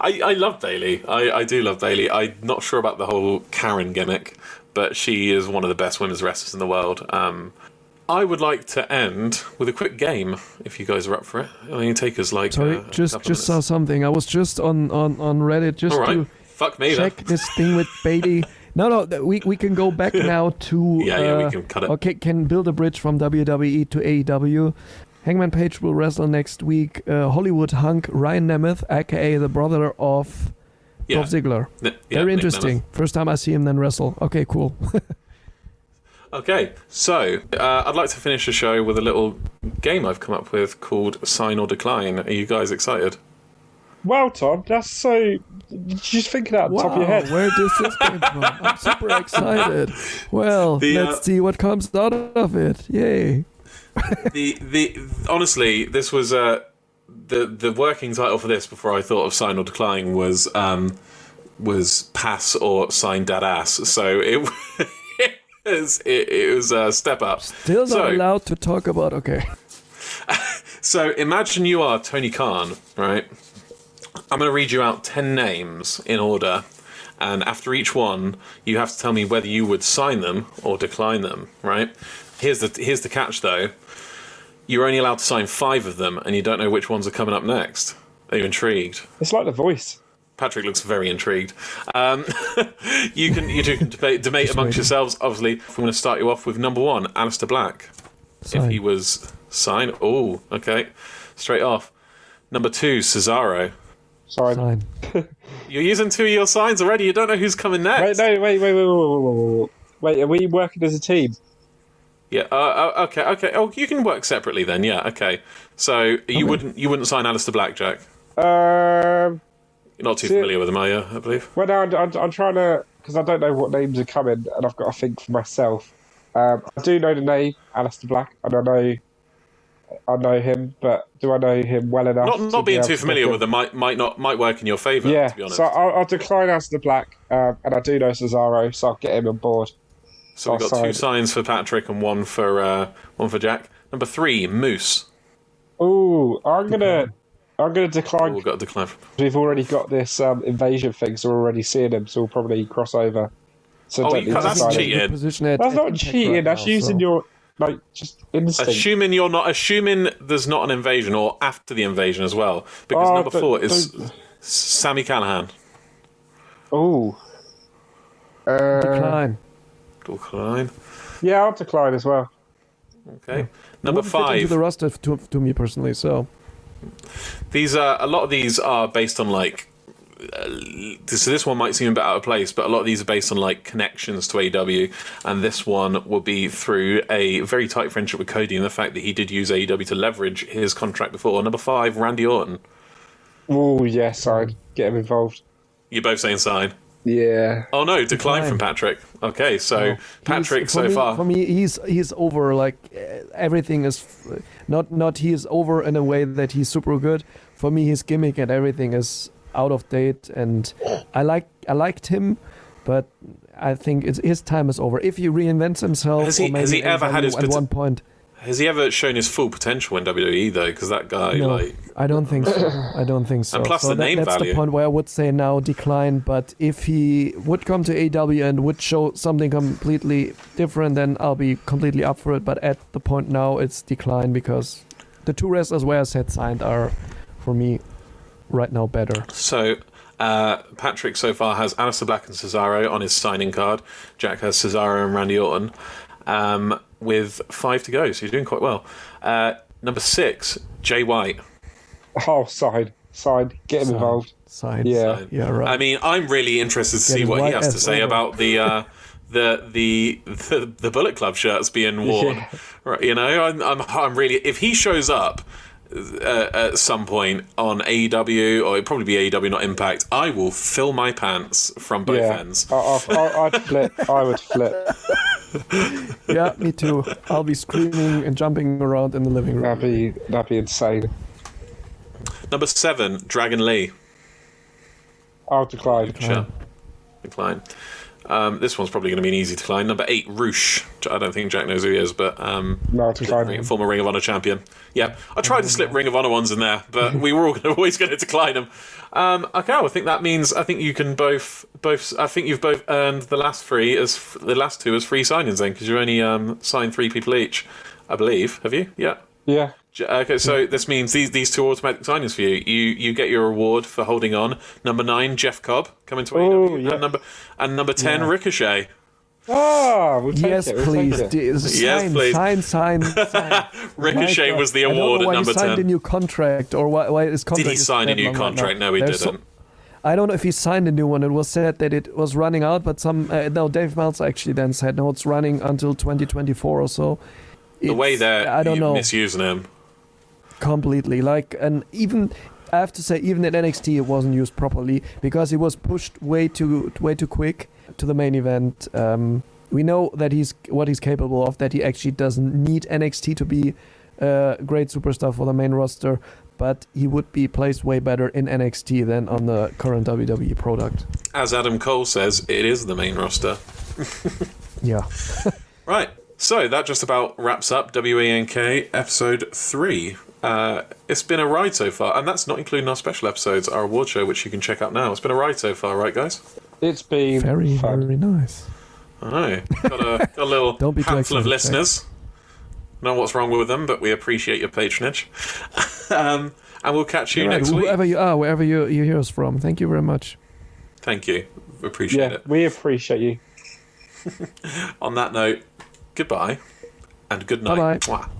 I love Bayley. I do love Bayley. I'm not sure about the whole Karen gimmick, but she is one of the best women's wrestlers in the world. I would like to end with a quick game, if you guys are up for it. I mean, take us Sorry, just saw something. I was just on Reddit just to Fuck me, check this thing with Bayley. No, we can go back now to... we can cut it. Okay, can build a bridge from WWE to AEW. Hangman Page will wrestle next week. Hollywood hunk Ryan Nemeth, a.k.a. the brother of Dolph Ziggler. Very interesting. First time I see him then wrestle. Okay, cool. Okay, so I'd like to finish the show with a little game I've come up with called Sign or Decline. Are you guys excited? Wow, Tom, that's so... Did you just think that at the top of your head? Where does this come from? I'm super excited. Well, let's see what comes out of it. Yay. Honestly, this was the working title for this before I thought of Sign or Decline was Pass or Sign Dead Ass. So it was a step up. Still not allowed to talk about. Okay. So imagine you are Tony Khan, right? I'm going to read you out 10 names in order, and after each one, you have to tell me whether you would sign them or decline them, right? Here's the catch, though. You're only allowed to sign 5 of them, and you don't know which ones are coming up next. Are you intrigued? It's like The Voice. Patrick looks very intrigued. You can debate amongst yourselves. Obviously, I'm going to start you off with number 1, Aleister Black. Sign. If he was signed. Oh, okay. Straight off. Number 2, Cesaro. Sign. You're using 2 of your signs already. You don't know who's coming next. Wait, are we working as a team? Yeah. Okay. Oh, you can work separately then. Yeah. Okay. So you wouldn't sign Aleister Black, Jack? You're not too familiar with him, are you? I believe. Well, no, I'm trying to, because I don't know what names are coming, and I've got to think for myself. I do know the name Aleister Black, and I know him, but do I know him well enough? Not being too familiar with him might work in your favour. Yeah. To be honest. So I'll decline Aleister Black, and I do know Cesaro, so I'll get him on board. So we've got 2 signs for Patrick and one for Jack. Number 3, Moose. Ooh, I'm gonna decline. We've got to decline. We've already got this invasion thing, so we're already seeing him, so we'll probably cross over. So that's cheating. That's not cheating. That's using your just instinct. Assuming there's not an invasion or after the invasion as well, because number 4 is Sami Callihan. Ooh. Decline. Yeah, I'll decline as well. Okay. Number Wouldn't fit into 5. the roster to me personally. So These a lot of these are based on like. So this one might seem a bit out of place, but a lot of these are based on like connections to AEW, and this one will be through a very tight friendship with Cody and the fact that he did use AEW to leverage his contract before. Number 5, Randy Orton. Oh yes, I'd get him involved. You're both saying sign. Yeah. Oh no, decline from Patrick. Okay, so Patrick so far. For me, he's over. Like everything is not he is over in a way that he's super good. For me, his gimmick and everything is out of date, and I liked him, but I think his time is over. If he reinvents himself, has he ever had his at one point? Has he ever shown his full potential in WWE though? Because that guy, No, I don't think so. I don't think so. And plus the name that's value. the point where I would say now decline. But if he would come to AEW and would show something completely different, then I'll be completely up for it. But at the point now, it's decline because the two wrestlers where I said signed are, for me, right now better. So Patrick so far has Aleister Black and Cesaro on his signing card. Jack has Cesaro and Randy Orton. With 5 to go, so you're doing quite well. Number 6, Jay White. Oh, side. Get him involved. Side. Yeah. Yeah, right. I mean, I'm really interested to see what he has to say about the Bullet Club shirts being worn. Yeah. Right, you know, I'm really, if he shows up at some point on AEW, or it'd probably be AEW, not Impact, I will fill my pants from both ends. I'd flip. I would flip. Yeah, me too. I'll be screaming and jumping around in the living room. That'd be insane. Number 7, Dragon Lee. I'll decline. Sure. Decline. This one's probably going to be an easy decline. Number 8, Roosh. I don't think Jack knows who he is, but No, decline. former Ring of Honor champion. Yeah, I tried to slip Ring of Honor ones in there, but we were always going to decline them. Okay, I think that means you can both. I think you've both earned the last 2 as free signings then, because you only signed 3 people each, I believe. Have you? Yeah. Yeah. Okay, so this means these 2 automatic signings for you. You get your reward for holding on. Number 9, Jeff Cobb coming to AEW, yeah. and number 10, Ricochet. Oh, we'll take Yes, it. We'll please. take it. Yes, please. Sign. Ricochet was the award at number 10. He signed a new contract, or why his contract. Did he sign a new contract? No, he didn't. I don't know if he signed a new one. It was said that it was running out, but Dave Meltzer actually then said no, it's running until 2024 or so. The way they're misusing him. Completely. And even I have to say, even at NXT, it wasn't used properly because he was pushed way too quick to the main event. We know that he's capable of. That he actually doesn't need NXT to be a great superstar for the main roster, but he would be placed way better in NXT than on the current WWE product. As Adam Cole says, it is the main roster. Yeah. Right. So that just about wraps up W.A.N.K. episode 3. It's been a ride so far, and that's not including our special episodes, our award show, which you can check out now. It's been a ride so far, right, guys? It's been very, fun. very nice. I know. Got a little handful of listeners. Know what's wrong with them, but we appreciate your patronage. And we'll catch you next week. Whoever you are, wherever you hear us from, thank you very much. Thank you. Appreciate it. We appreciate you. On that note, goodbye and good night. Bye-bye. Mwah.